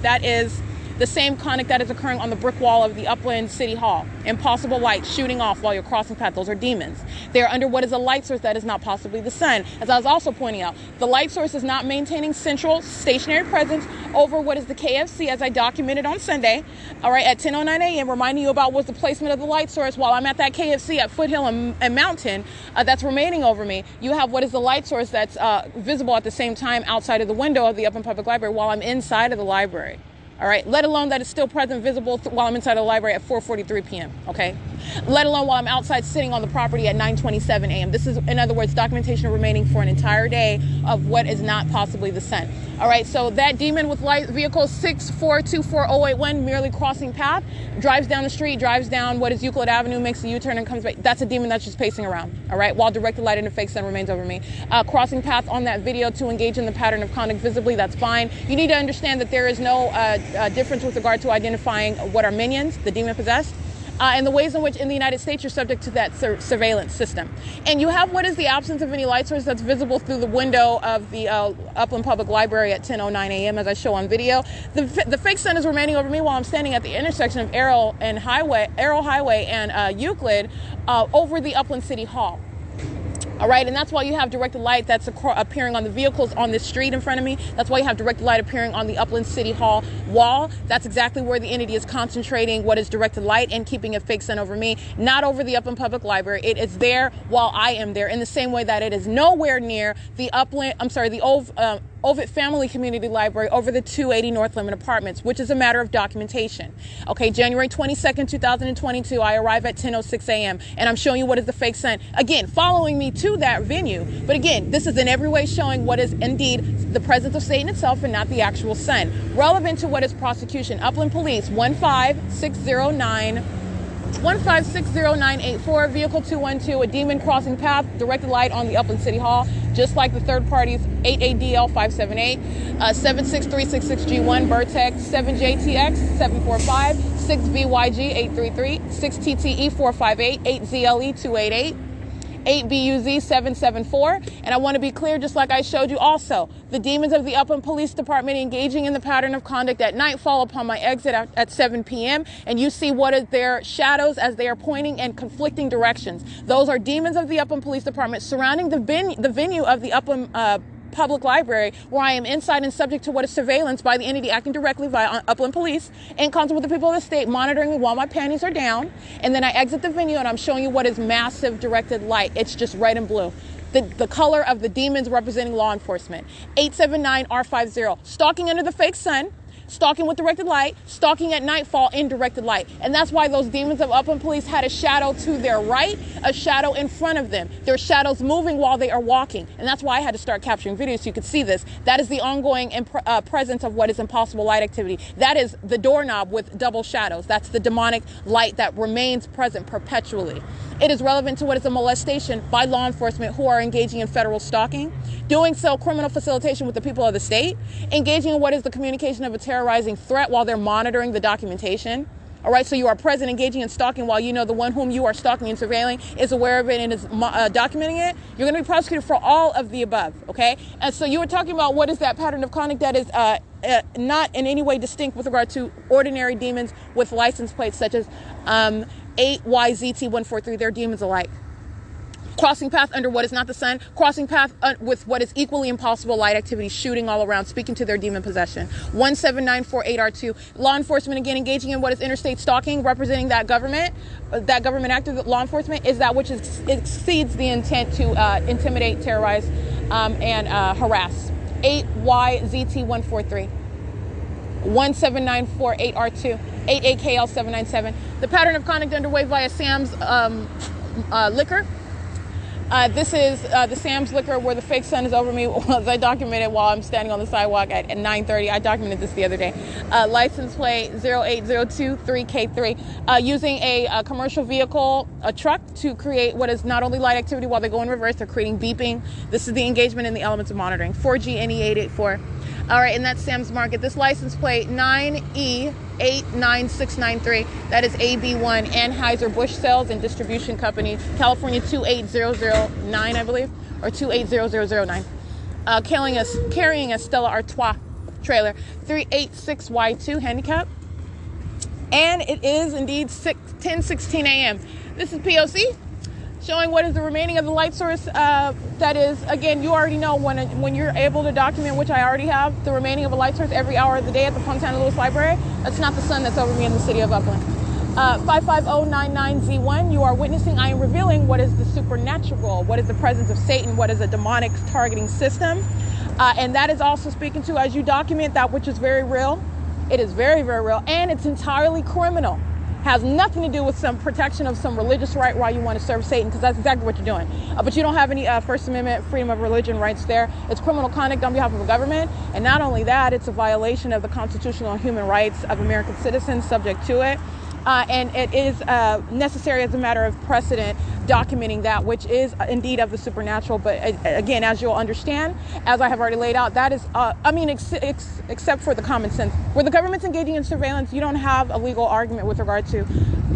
that is the same conduct that is occurring on the brick wall of the Upland City Hall. Impossible light shooting off while you're crossing path. Those are demons. They are under what is a light source that is not possibly the sun. As I was also pointing out, the light source is not maintaining central stationary presence over what is the KFC, as I documented on Sunday, all right, at 10:09 a.m., reminding you about what's the placement of the light source while I'm at that KFC at Foothill and Mountain that's remaining over me. You have what is the light source that's visible at the same time outside of the window of the Upland Public Library while I'm inside of the library. All right, let alone that it's still present, visible while I'm inside the library at 4:43 p.m., okay? Let alone while I'm outside sitting on the property at 9:27 a.m. This is, in other words, documentation remaining for an entire day of what is not possibly the sun. All right, so that demon with light vehicle 6424081, merely crossing path, drives down the street, drives down what is Euclid Avenue, makes a U-turn and comes back. That's a demon that's just pacing around, all right, while directed light into fake sun remains over me. Crossing path on that video to engage in the pattern of conduct visibly, that's fine. You need to understand that there is no difference with regard to identifying what are minions, the demon possessed, and the ways in which in the United States you're subject to that surveillance system. And you have what is the absence of any light source that's visible through the window of the Upland Public Library at 10:09 a.m. as I show on video. The fake sun is remaining over me while I'm standing at the intersection of Arrow Highway and Euclid over the Upland City Hall. All right, and that's why you have directed light that's appearing on the vehicles on this street in front of me. That's why you have directed light appearing on the Upland City Hall wall. That's exactly where the entity is concentrating what is directed light and keeping a fake sun over me, not over the Upland Public Library. It is there while I am there, in the same way that it is nowhere near the Ovid Family Community Library over the 280 North Lemon Apartments, which is a matter of documentation. Okay, January 22nd, 2022, I arrive at 10:06 a.m. and I'm showing you what is the fake sun. Again, following me to that venue. But again, this is in every way showing what is indeed the presence of Satan itself and not the actual sun. Relevant to what is prosecution. Upland Police 1560984, vehicle 212, a demon crossing path, directed light on the Upland City Hall, just like the third parties, 8ADL 578, 76366G1, Vertex 7JTX 745, 6VYG 833, 6TTE 458, 8ZLE 288, 8BUZ 774. And I want to be clear, just like I showed you also, the demons of the Upland Police Department engaging in the pattern of conduct at nightfall upon my exit at 7 p.m. And you see what is their shadows as they are pointing in conflicting directions. Those are demons of the Upland Police Department surrounding the venue of the Upland Public Library, where I am inside and subject to what is surveillance by the entity acting directly via Upland Police, in concert with the people of the state, monitoring me while my panties are down. And then I exit the venue and I'm showing you what is massive directed light. It's just red and blue. The color of the demons representing law enforcement. 879R50, stalking under the fake sun, stalking with directed light, stalking at nightfall in directed light. And that's why those demons of Upland Police had a shadow to their right, a shadow in front of them. Their shadows moving while they are walking. And that's why I had to start capturing videos so you could see this. That is the ongoing presence of what is impossible light activity. That is the doorknob with double shadows. That's the demonic light that remains present perpetually. It is relevant to what is a molestation by law enforcement who are engaging in federal stalking, doing so criminal facilitation with the people of the state, engaging in what is the communication of a terrorizing threat while they're monitoring the documentation. All right, so you are present, engaging in stalking while you know the one whom you are stalking and surveilling is aware of it and is documenting it. You're going to be prosecuted for all of the above, okay? And so you were talking about what is that pattern of conduct that is not in any way distinct with regard to ordinary demons with license plates such as 8YZT143. They're demons alike. Crossing path under what is not the sun, crossing path with what is equally impossible light activity, shooting all around, speaking to their demon possession. 17948R2, law enforcement again engaging in what is interstate stalking, representing that government act of law enforcement is that which exceeds the intent to intimidate, terrorize, and harass. 8YZT143. 17948R2, 8AKL797. The pattern of conduct underway via Sam's Liquor. This is the Sam's Liquor where the fake sun is over me, as I documented while I'm standing on the sidewalk at 9:30. I documented this the other day. License plate 08023K3. Using a commercial vehicle, a truck, to create what is not only light activity while they go in reverse, they're creating beeping. This is the engagement in the elements of monitoring. 4GNE884. All right, and that's Sam's Market. This license plate 9E89693. That is AB1 Anheuser-Busch Sales and Distribution Company, California 28009, I believe, or 28009. Carrying a Stella Artois trailer, 386Y2 handicap. And it is indeed 10:16 a.m. This is P.O.C. showing what is the remaining of the light source. That is, again, you already know when you're able to document, which I already have, the remaining of a light source every hour of the day at the Fontana Lewis Library. That's not the sun that's over me in the city of Upland. 55099Z1, you are witnessing, I am revealing what is the supernatural, what is the presence of Satan, what is a demonic targeting system. And that is also speaking to, as you document that which is very real. It is very, very real, and it's entirely criminal. Has nothing to do with some protection of some religious right why you want to serve Satan, because that's exactly what you're doing. But you don't have any First Amendment freedom of religion rights there. It's criminal conduct on behalf of the government. And not only that, it's a violation of the constitutional and human rights of American citizens subject to it. And it is necessary as a matter of precedent documenting that, which is indeed of the supernatural. But again, as you'll understand, as I have already laid out, that is, except for the common sense. Where the government's engaging in surveillance, you don't have a legal argument with regard to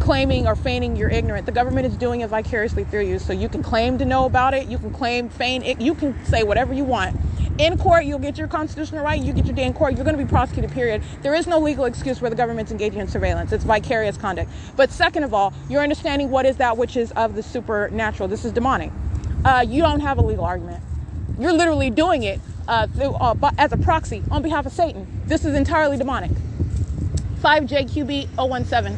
claiming or feigning you're ignorant. The government is doing it vicariously through you. So you can claim to know about it. You can feign it. You can say whatever you want. In court, you'll get your constitutional right. You get your day in court. You're going to be prosecuted, period. There is no legal excuse where the government's engaging in surveillance. It's vicarious conduct. But second of all, you're understanding what is that which is of the supernatural. This is demonic. you don't have a legal argument. You're literally doing it as a proxy on behalf of Satan. This is entirely demonic. 5JQB017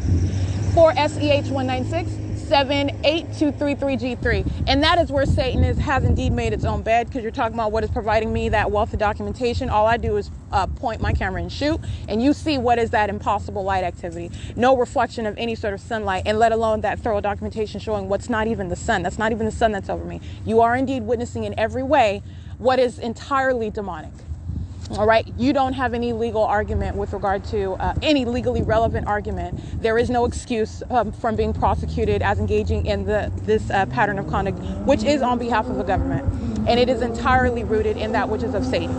4SEH196 78233G3. And that is where Satan has indeed made its own bed, because you're talking about what is providing me that wealth of documentation. All I do is point my camera and shoot, and you see what is that impossible light activity. No reflection of any sort of sunlight, and let alone that thorough documentation showing what's not even the sun. That's not even the sun that's over me. You are indeed witnessing in every way what is entirely demonic. All right, you don't have any legal argument with regard to any legally relevant argument. There is no excuse from being prosecuted as engaging in this pattern of conduct, which is on behalf of the government, and it is entirely rooted in that which is of Satan.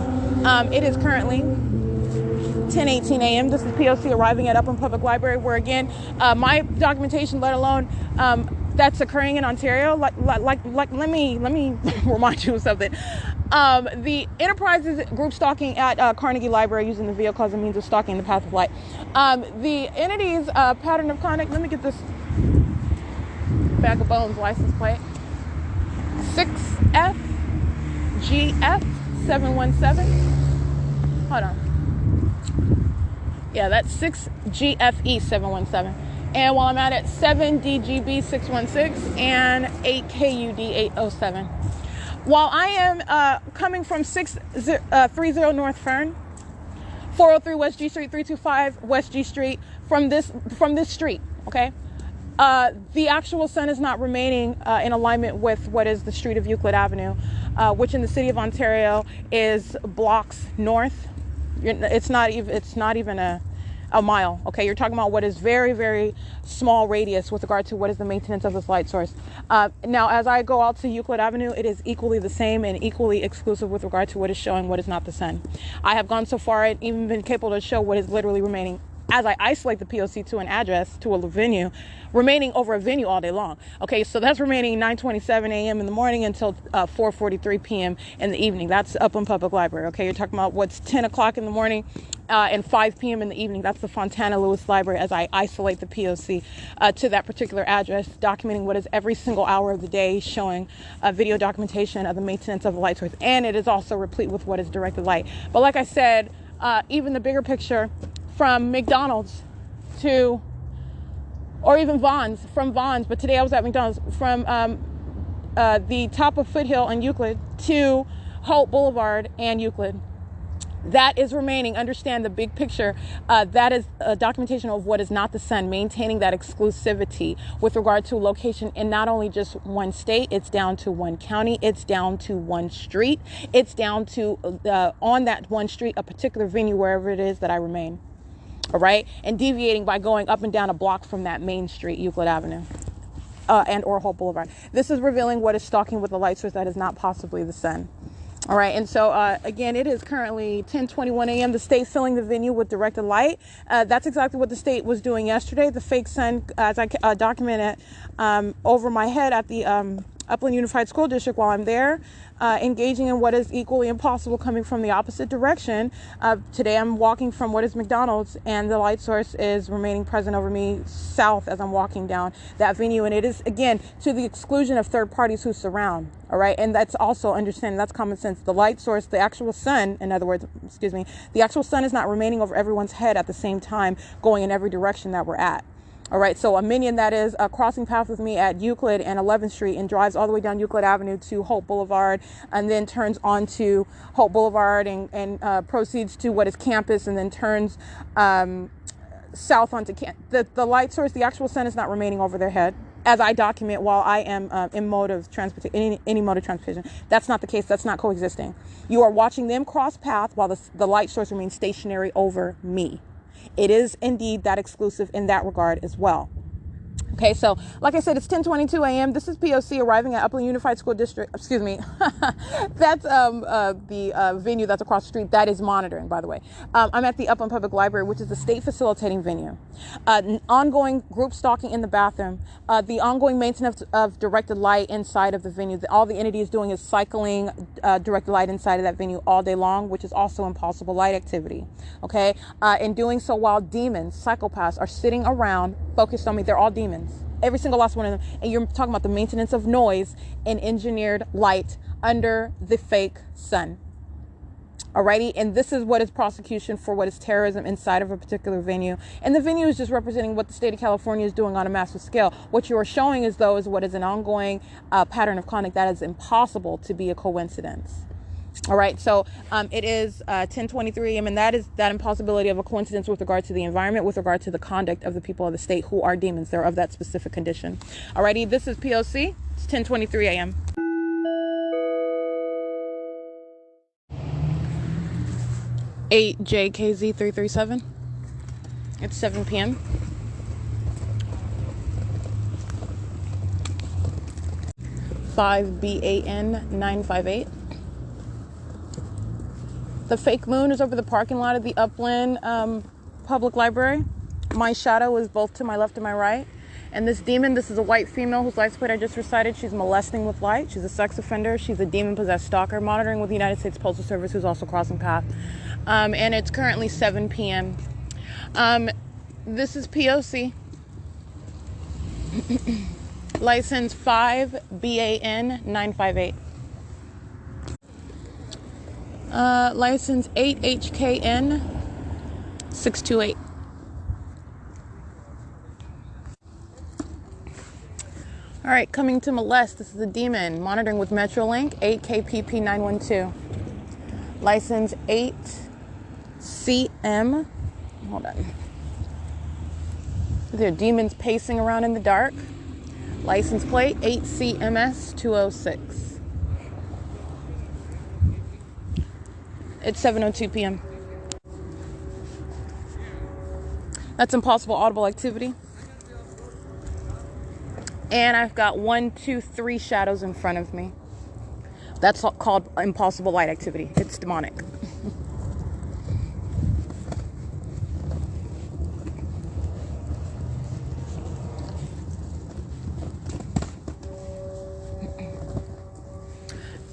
It is currently 10:18 a.m. This is P.O.C. arriving at Upland Public Library, where again, my documentation, let alone that's occurring in Ontario. Like, let me remind you of something. The enterprises group stalking at Carnegie Library using the vehicle as a means of stalking the path of light. The entity's pattern of conduct. Let me get this bag of bones license plate. 6FGF717. Hold on. Yeah, that's 6GFE717. And while I'm at it, 7DGB616 and 8KUD807. While I am coming from 630 North Fern, 403 West G Street, 325 West G Street, from this street, okay? The actual sun is not remaining in alignment with what is the street of Euclid Avenue, which in the city of Ontario is blocks north. It's not even a mile, okay? You're talking about what is very, very small radius with regard to what is the maintenance of this light source. Now, as I go out to Euclid Avenue, it is equally the same and equally exclusive with regard to what is showing what is not the sun. I have gone so far and even been capable to show what is literally remaining as I isolate the P.O.C. to an address, to a venue, remaining over a venue all day long. Okay, so that's remaining 9:27 a.m. in the morning until 4:43 p.m. in the evening. That's Upland Public Library. Okay, you're talking about what's 10 o'clock in the morning and 5 p.m. in the evening. That's the Fontana Lewis Library as I isolate the P.O.C. To that particular address, documenting what is every single hour of the day, showing video documentation of the maintenance of the light source. And it is also replete with what is directed light. But like I said, even the bigger picture, from McDonald's to, or even Vons, from Vons, but today I was at McDonald's, from the top of Foothill and Euclid to Holt Boulevard and Euclid. That is remaining. Understand the big picture. That is a documentation of what is not the sun, maintaining that exclusivity with regard to location in not only just one state, it's down to one county, it's down to one street, it's down to on that one street, a particular venue, wherever it is that I remain. All right, and deviating by going up and down a block from that main street, Euclid Avenue, and or Holt Boulevard. This is revealing what is stalking with the light source that is not possibly the sun. All right, and so again, it is currently 10:21 a.m. The state filling the venue with directed light. That's exactly what the state was doing yesterday. The fake sun, as I documented over my head at the Upland Unified School District while I'm there, engaging in what is equally impossible coming from the opposite direction. Today I'm walking from what is McDonald's, and the light source is remaining present over me south as I'm walking down that venue. And it is, again, to the exclusion of third parties who surround. All right. And that's also understanding, that's common sense. The light source, the actual sun, in other words, the actual sun is not remaining over everyone's head at the same time, going in every direction that we're at. All right, so a minion that is crossing paths with me at Euclid and 11th Street and drives all the way down Euclid Avenue to Holt Boulevard, and then turns onto Holt Boulevard and proceeds to what is campus, and then turns south onto the light source. The actual sun is not remaining over their head, as I document while I am in mode of transportation, any mode of transportation. That's not the case. That's not coexisting. You are watching them cross path while the light source remains stationary over me. It is indeed that exclusive in that regard as well. Okay, so like I said, it's 10:22 a.m. This is P.O.C. arriving at Upland Unified School District. Excuse me. That's the venue that's across the street. That is monitoring, by the way. I'm at the Upland Public Library, which is the state facilitating venue. Ongoing group stalking in the bathroom. The ongoing maintenance of directed light inside of the venue. All the entity is doing is cycling directed light inside of that venue all day long, which is also impossible light activity. Okay, and doing so while demons, psychopaths, are sitting around focused on me. They're all demons. every single last one of them. And you're talking about the maintenance of noise and engineered light under the fake sun. Alrighty, and this is what is prosecution for what is terrorism inside of a particular venue. And the venue is just representing what the state of California is doing on a massive scale. What you are showing is, though, is what is an ongoing pattern of conduct that is impossible to be a coincidence. All right, so it is 10:23 a.m. and that is that impossibility of a coincidence with regard to the environment, with regard to the conduct of the people of the state who are demons. They're of that specific condition. Alrighty, this is P.O.C. It's 10:23 a.m. 8JKZ337. It's 7 p.m. $5BAN958. The fake moon is over the parking lot of the Upland Public Library. My shadow is both to my left and my right. And this demon, this is a white female whose life plate I just recited. She's molesting with light. She's a sex offender. She's a demon-possessed stalker, monitoring with the United States Postal Service, who's also crossing path. And it's currently 7 p.m. This is P.O.C. License 5BAN958. License 8HKN628. All right, coming to molest. This is a demon, monitoring with Metrolink 8KPP912. License 8CM. Hold on. There are demons pacing around in the dark. License plate 8CMS206. It's 7:02 p.m. That's impossible audible activity. And I've got 1, 2, 3 shadows in front of me. That's called impossible light activity. It's demonic.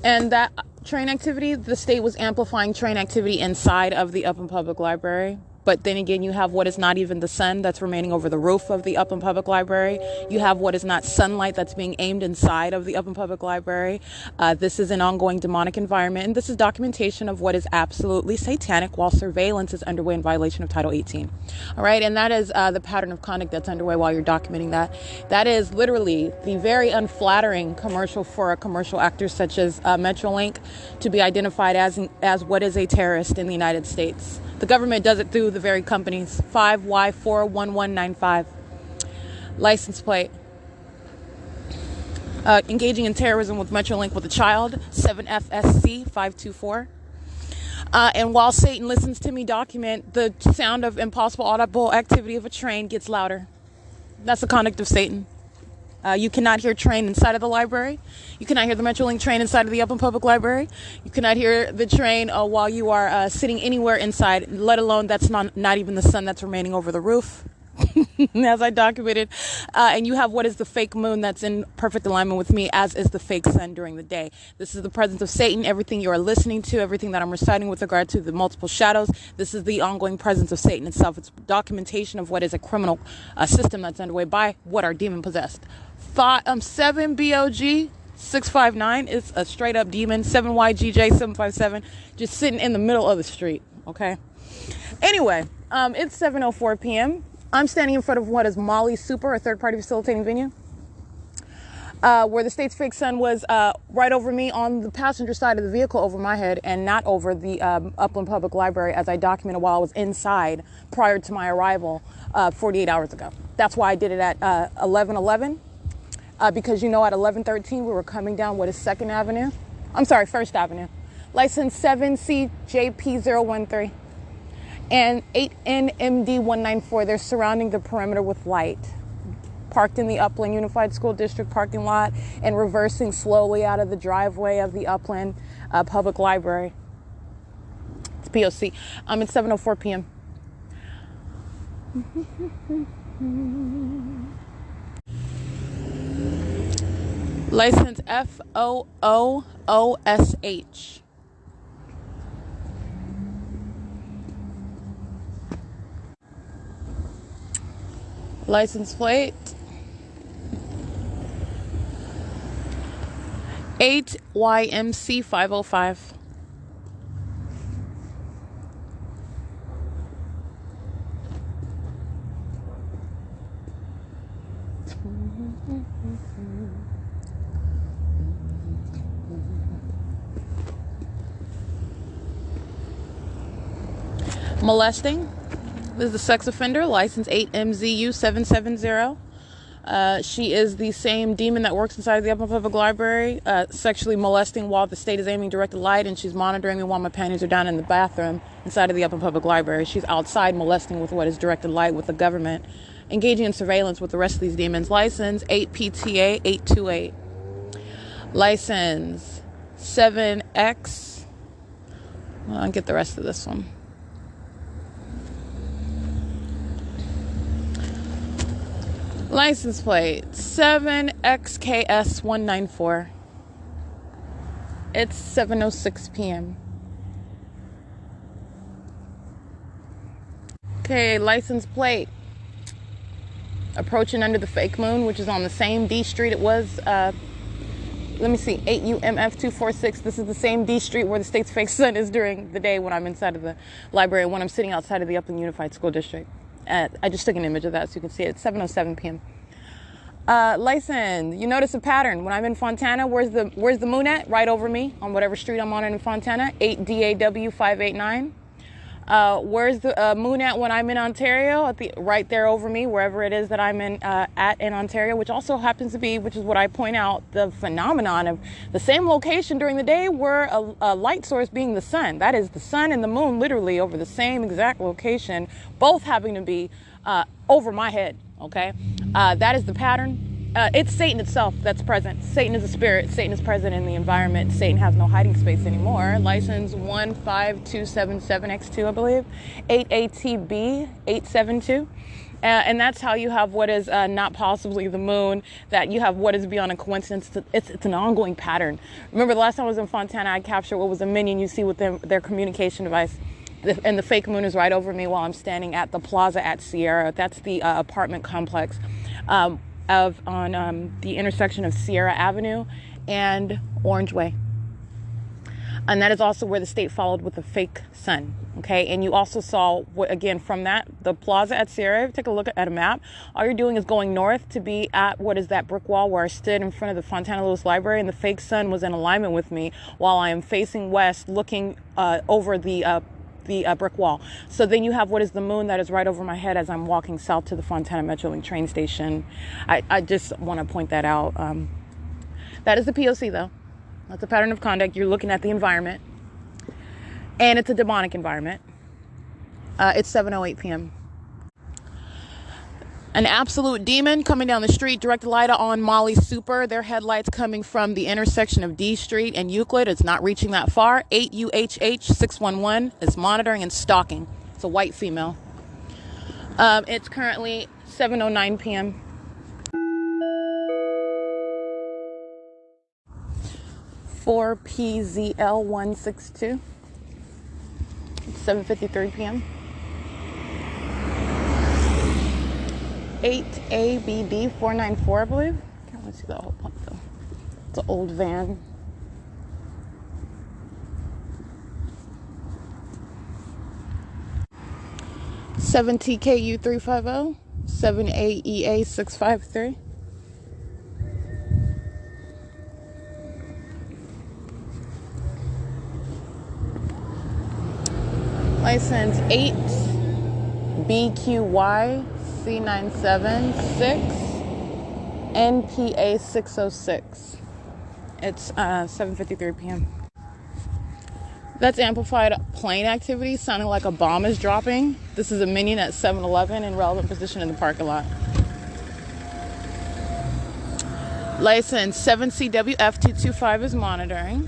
And that train activity, the state was amplifying train activity inside of the Upland Public Library. But then again, you have what is not even the sun that's remaining over the roof of the Upland Public Library. You have what is not sunlight that's being aimed inside of the Upland Public Library. This is an ongoing demonic environment, and this is documentation of what is absolutely satanic while surveillance is underway in violation of Title 18. All right, and that is the pattern of conduct that's underway while you're documenting that. That is literally the very unflattering commercial for a commercial actor such as Metrolink to be identified as what is a terrorist in the United States. The government does it through the very companies. 5Y41195. License plate. Engaging in terrorism with Metrolink with a child. 7FSC524. And while Satan listens to me document, the sound of impossible audible activity of a train gets louder. That's the conduct of Satan. You cannot hear train inside of the library. You cannot hear the Metrolink train inside of the Upland Public Library. You cannot hear the train while you are sitting anywhere inside, let alone that's not even the sun that's remaining over the roof. As I documented, and you have what is the fake moon that's in perfect alignment with me, as is the fake sun during the day. This is the presence of Satan. Everything you are listening to, everything that I'm reciting with regard to the multiple shadows, this is the ongoing presence of Satan itself. It's documentation of what is a criminal system that's underway by what are demon possessed. 7 BOG 659 is a straight up demon. 7YGJ 757 just sitting in the middle of the street. Okay. Anyway, it's 7:04 p.m. I'm standing in front of what is Molly Super, a third-party facilitating venue, where the state's fake sun was right over me on the passenger side of the vehicle over my head and not over the Upland Public Library, as I documented while I was inside prior to my arrival 48 hours ago. That's why I did it at 11:11, because, you know, at 11:13 we were coming down what is 2nd Avenue. I'm sorry, 1st Avenue. License 7CJP013. And 8NMD194, they're surrounding the perimeter with light. Parked in the Upland Unified School District parking lot and reversing slowly out of the driveway of the Upland Public Library. It's P.O.C. It's 7:04 p.m. License FOOOSH. License plate 8YMC 505. Molesting. This is a sex offender, license 8MZU770. She is the same demon that works inside the Upper Public Library, sexually molesting while the state is aiming directed light, and she's monitoring me while my panties are down in the bathroom inside of the Upper Public Library. She's outside molesting with what is directed light with the government, engaging in surveillance with the rest of these demons. License 8PTA828. License 7X. I'll get the rest of this one. License plate 7XKS194. It's 7:06 p.m. Okay, license plate. Approaching under the fake moon, which is on the same D street it was, let me see, 8UMF246. This is the same D street where the state's fake sun is during the day when I'm inside of the library and when I'm sitting outside of the Upland Unified School District. I just took an image of that so you can see it. It's 7:07 p.m. License. You notice a pattern. When I'm in Fontana, where's the moon at? Right over me on whatever street I'm on in Fontana. 8DAW589. Where's the moon at when I'm in Ontario? Right there over me, wherever it is that I'm in Ontario, which also happens to be, which is what I point out, the phenomenon of the same location during the day where a light source being the sun. That is the sun and the moon literally over the same exact location, both having to be over my head, okay? That is the pattern. It's Satan itself that's present. Satan is a spirit. Satan is present in the environment. Satan has no hiding space anymore. License 15277X2, I believe. 8ATB872. And that's how you have what is not possibly the moon, that you have what is beyond a coincidence. It's an ongoing pattern. Remember the last time I was in Fontana, I captured what was a minion you see with their communication device. And the fake moon is right over me while I'm standing at the plaza at Sierra. That's the apartment complex on the intersection of Sierra Avenue and Orange Way. And that is also where the state followed with the fake sun. Okay, and you also saw, again, from that, the plaza at Sierra. Take a look at a map. All you're doing is going north to be at what is that brick wall where I stood in front of the Fontana Lewis Library, and the fake sun was in alignment with me while I am facing west, looking over the brick wall. So then you have what is the moon that is right over my head as I'm walking south to the Fontana Metrolink train station. I just want to point that out. That is the P.O.C. though. That's a pattern of conduct. You're looking at the environment. And it's a demonic environment. It's 7:08 p.m. An absolute demon coming down the street, directed light on Molly Super. Their headlights coming from the intersection of D Street and Euclid. It's not reaching that far. 8UHH611 is monitoring and stalking. It's a white female. It's currently 7:09 p.m. For PZL162. It's 7:53 p.m. 8ABD494, I believe. Can't really see the whole point though. It's an old van. (7TKU350) 7AEA653. License 8BQYC976 NPA606. It's 7:53 p.m. That's amplified plane activity, sounding like a bomb is dropping. This is a minion at 7-Eleven in relevant position in the parking lot. License 7CWF225 is monitoring.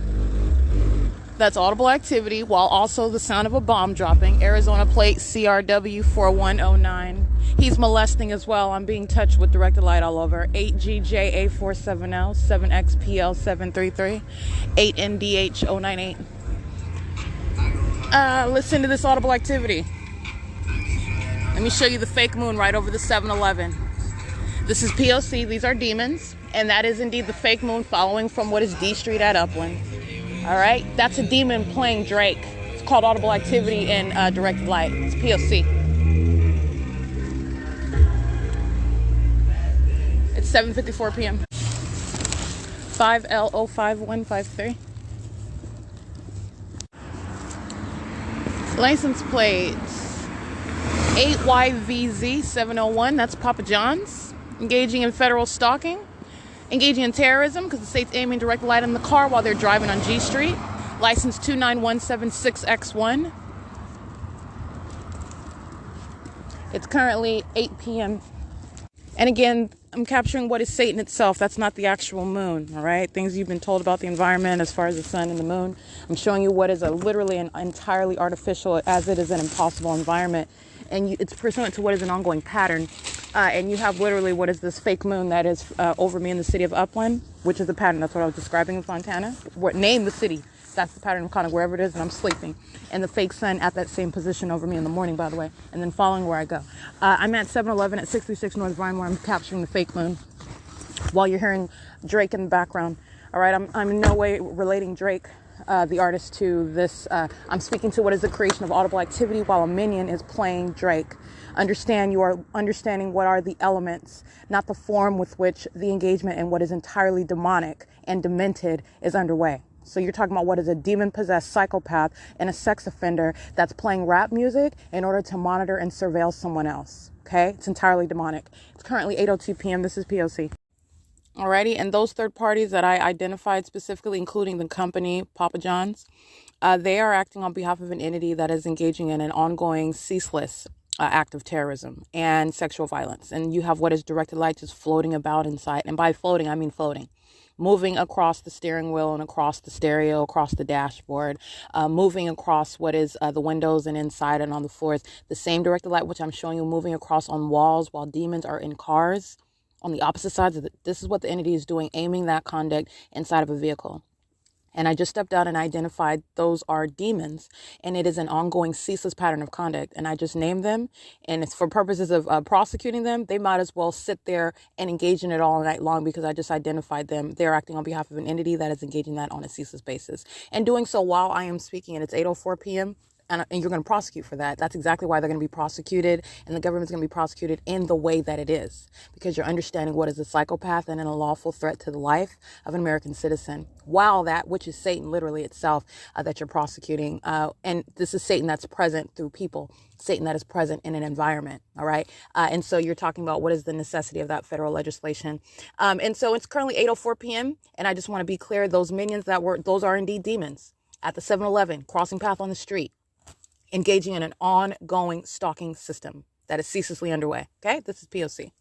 That's audible activity, while also the sound of a bomb dropping. Arizona plate CRW4109. He's molesting as well. I'm being touched with directed light all over. 8GJA470, 7XPL733, 8NDH098. Listen to this audible activity. Let me show you the fake moon right over the 7-Eleven. This is P.O.C. These are demons. And that is indeed the fake moon following from what is D Street at Upland. All right, that's a demon playing Drake. It's called audible activity in directed light. It's P.O.C. It's 7:54 p.m. 5L055153. License plates 8YVZ701. That's Papa John's. Engaging in federal stalking. Engaging in terrorism because the state's aiming direct light in the car while they're driving on G Street. License 29176X1. It's currently 8 p.m. And again, I'm capturing what is Satan itself. That's not the actual moon, all right? Things you've been told about the environment as far as the sun and the moon. I'm showing you what is literally an entirely artificial, as it is an impossible environment. And it's pursuant to what is an ongoing pattern. And you have literally what is this fake moon that is over me in the city of Upland, which is the pattern. That's what I was describing in Fontana. Name the city. That's the pattern of conduct wherever it is, and I'm sleeping. And the fake sun at that same position over me in the morning, by the way, and then following where I go. I'm at 7-Eleven at 636 North Vine where I'm capturing the fake moon while you're hearing Drake in the background. All right, I'm in no way relating Drake, the artist, to this. I'm speaking to what is the creation of audible activity while a minion is playing Drake. Understand, you are understanding what are the elements, not the form with which the engagement in what is entirely demonic and demented is underway. So you're talking about what is a demon-possessed psychopath and a sex offender that's playing rap music in order to monitor and surveil someone else. Okay? It's entirely demonic. It's currently 8:02 p.m. This is P.O.C. Alrighty, and those third parties that I identified specifically, including the company, Papa John's, they are acting on behalf of an entity that is engaging in an ongoing, ceaseless act of terrorism and sexual violence. And you have what is directed light just floating about inside. And by floating, I mean floating. Moving across the steering wheel and across the stereo, across the dashboard, moving across what is the windows and inside and on the floors. The same directed light, which I'm showing you, moving across on walls while demons are in cars on the opposite sides. This is what the entity is doing, aiming that conduct inside of a vehicle. And I just stepped out and identified those are demons, and it is an ongoing, ceaseless pattern of conduct. And I just named them, and it's for purposes of prosecuting them. They might as well sit there and engage in it all night long because I just identified them. They're acting on behalf of an entity that is engaging that on a ceaseless basis and doing so while I am speaking. And it's 8:04 p.m. And you're going to prosecute for that. That's exactly why they're going to be prosecuted, and the government's going to be prosecuted in the way that it is, because you're understanding what is a psychopath and an unlawful threat to the life of an American citizen, while that, which is Satan literally itself, that you're prosecuting. And this is Satan that's present through people, Satan that is present in an environment. All right. And so you're talking about what is the necessity of that federal legislation. And so it's currently 8:04 p.m. And I just want to be clear, those minions those are indeed demons at the 7-Eleven, crossing path on the street, engaging in an ongoing stalking system that is ceaselessly underway. Okay, this is P.O.C.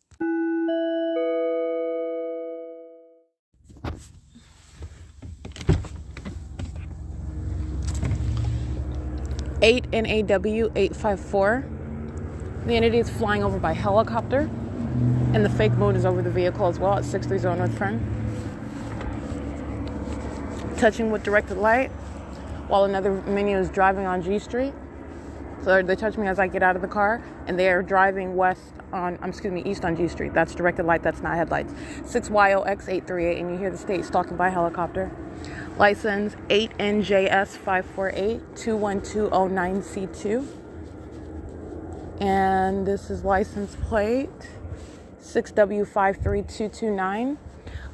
NAW 854. The entity is flying over by helicopter, and the fake moon is over the vehicle as well at 630 North Fern. Touching with directed light while another minion is driving on G Street. So they touch me as I get out of the car, and they are driving east on G Street. That's directed light, that's not headlights. 6YOX838, and you hear the state stalking by helicopter. License 8NJS548-21209C2. And this is license plate 6W53229.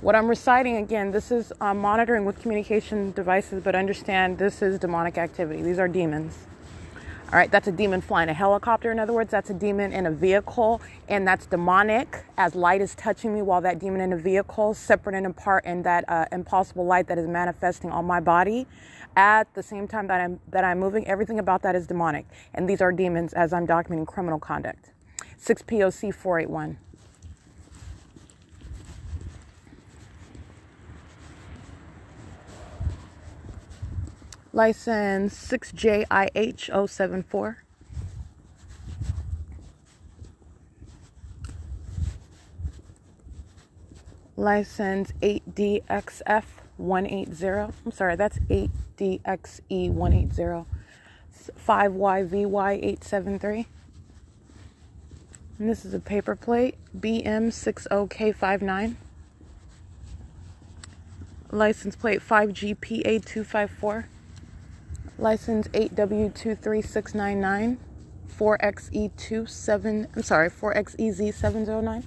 What I'm reciting, again, this is monitoring with communication devices, but understand this is demonic activity. These are demons. All right, that's a demon flying a helicopter. In other words, that's a demon in a vehicle, and that's demonic as light is touching me while that demon in a vehicle, separate and apart, and that impossible light that is manifesting on my body at the same time that I'm moving. Everything about that is demonic, and these are demons as I'm documenting criminal conduct. 6 P.O.C. 481. License 6JIH074. License 8DXF180. I'm sorry, that's 8DXE180. 5YVY873. And this is a paper plate, BM60K59. License plate 5GPA254. License 8W23699. 4XEZ709.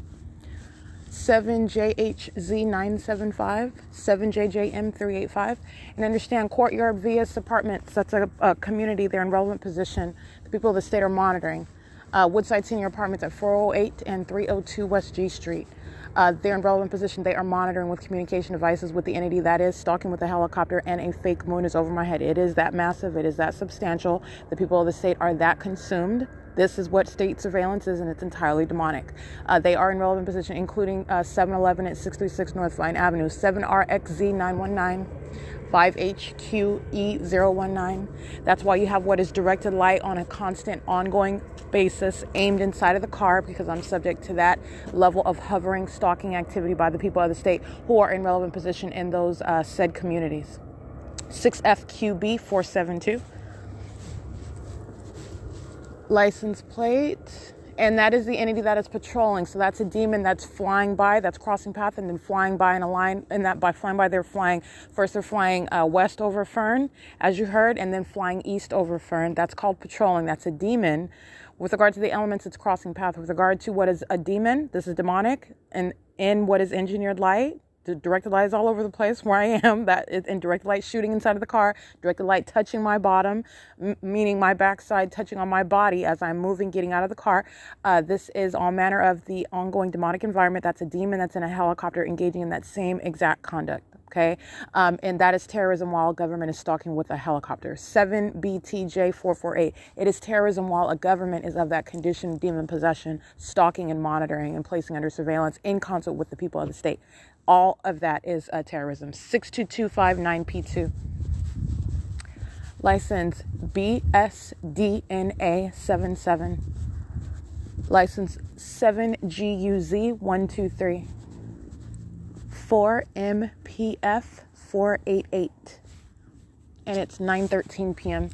7JHZ975, 7JJM385, and understand Courtyard VS Apartments, that's a community there in relevant position. The people of the state are monitoring. Woodside Senior Apartments at 408 and 302 West G Street. They're in relevant position. They are monitoring with communication devices with the entity that is stalking with a helicopter, and a fake moon is over my head. It is that massive. It is that substantial. The people of the state are that consumed. This is what state surveillance is, and it's entirely demonic. They are in relevant position, including 711 at 636 North Vine Avenue, 7RXZ919, 5HQE019. That's why you have what is directed light on a constant, ongoing basis aimed inside of the car, because I'm subject to that level of hovering, stalking activity by the people of the state who are in relevant position in those said communities. 6FQB472. License plate, and that is the entity that is patrolling. So that's a demon that's flying by, that's crossing path, and then flying by in a line. And that by flying by, they're flying west over Fern, as you heard, and then flying east over Fern. That's called patrolling. That's a demon. With regard to the elements, it's crossing path. With regard to what is a demon, this is demonic, and in what is engineered light. The directed light is all over the place where I am. That is in directed light shooting inside of the car, directed light touching my bottom, meaning my backside touching on my body as I'm moving, getting out of the car. This is all manner of the ongoing demonic environment. That's a demon that's in a helicopter engaging in that same exact conduct. Okay, and that is terrorism while government is stalking with a helicopter. 7BTJ448. It is terrorism while a government is of that condition, demon possession, stalking and monitoring and placing under surveillance in concert with the people of the state. All of that is terrorism. 62259P2. License BSDNA77. License 7GUZ123. 4MPF488. And it's 9:13 p.m.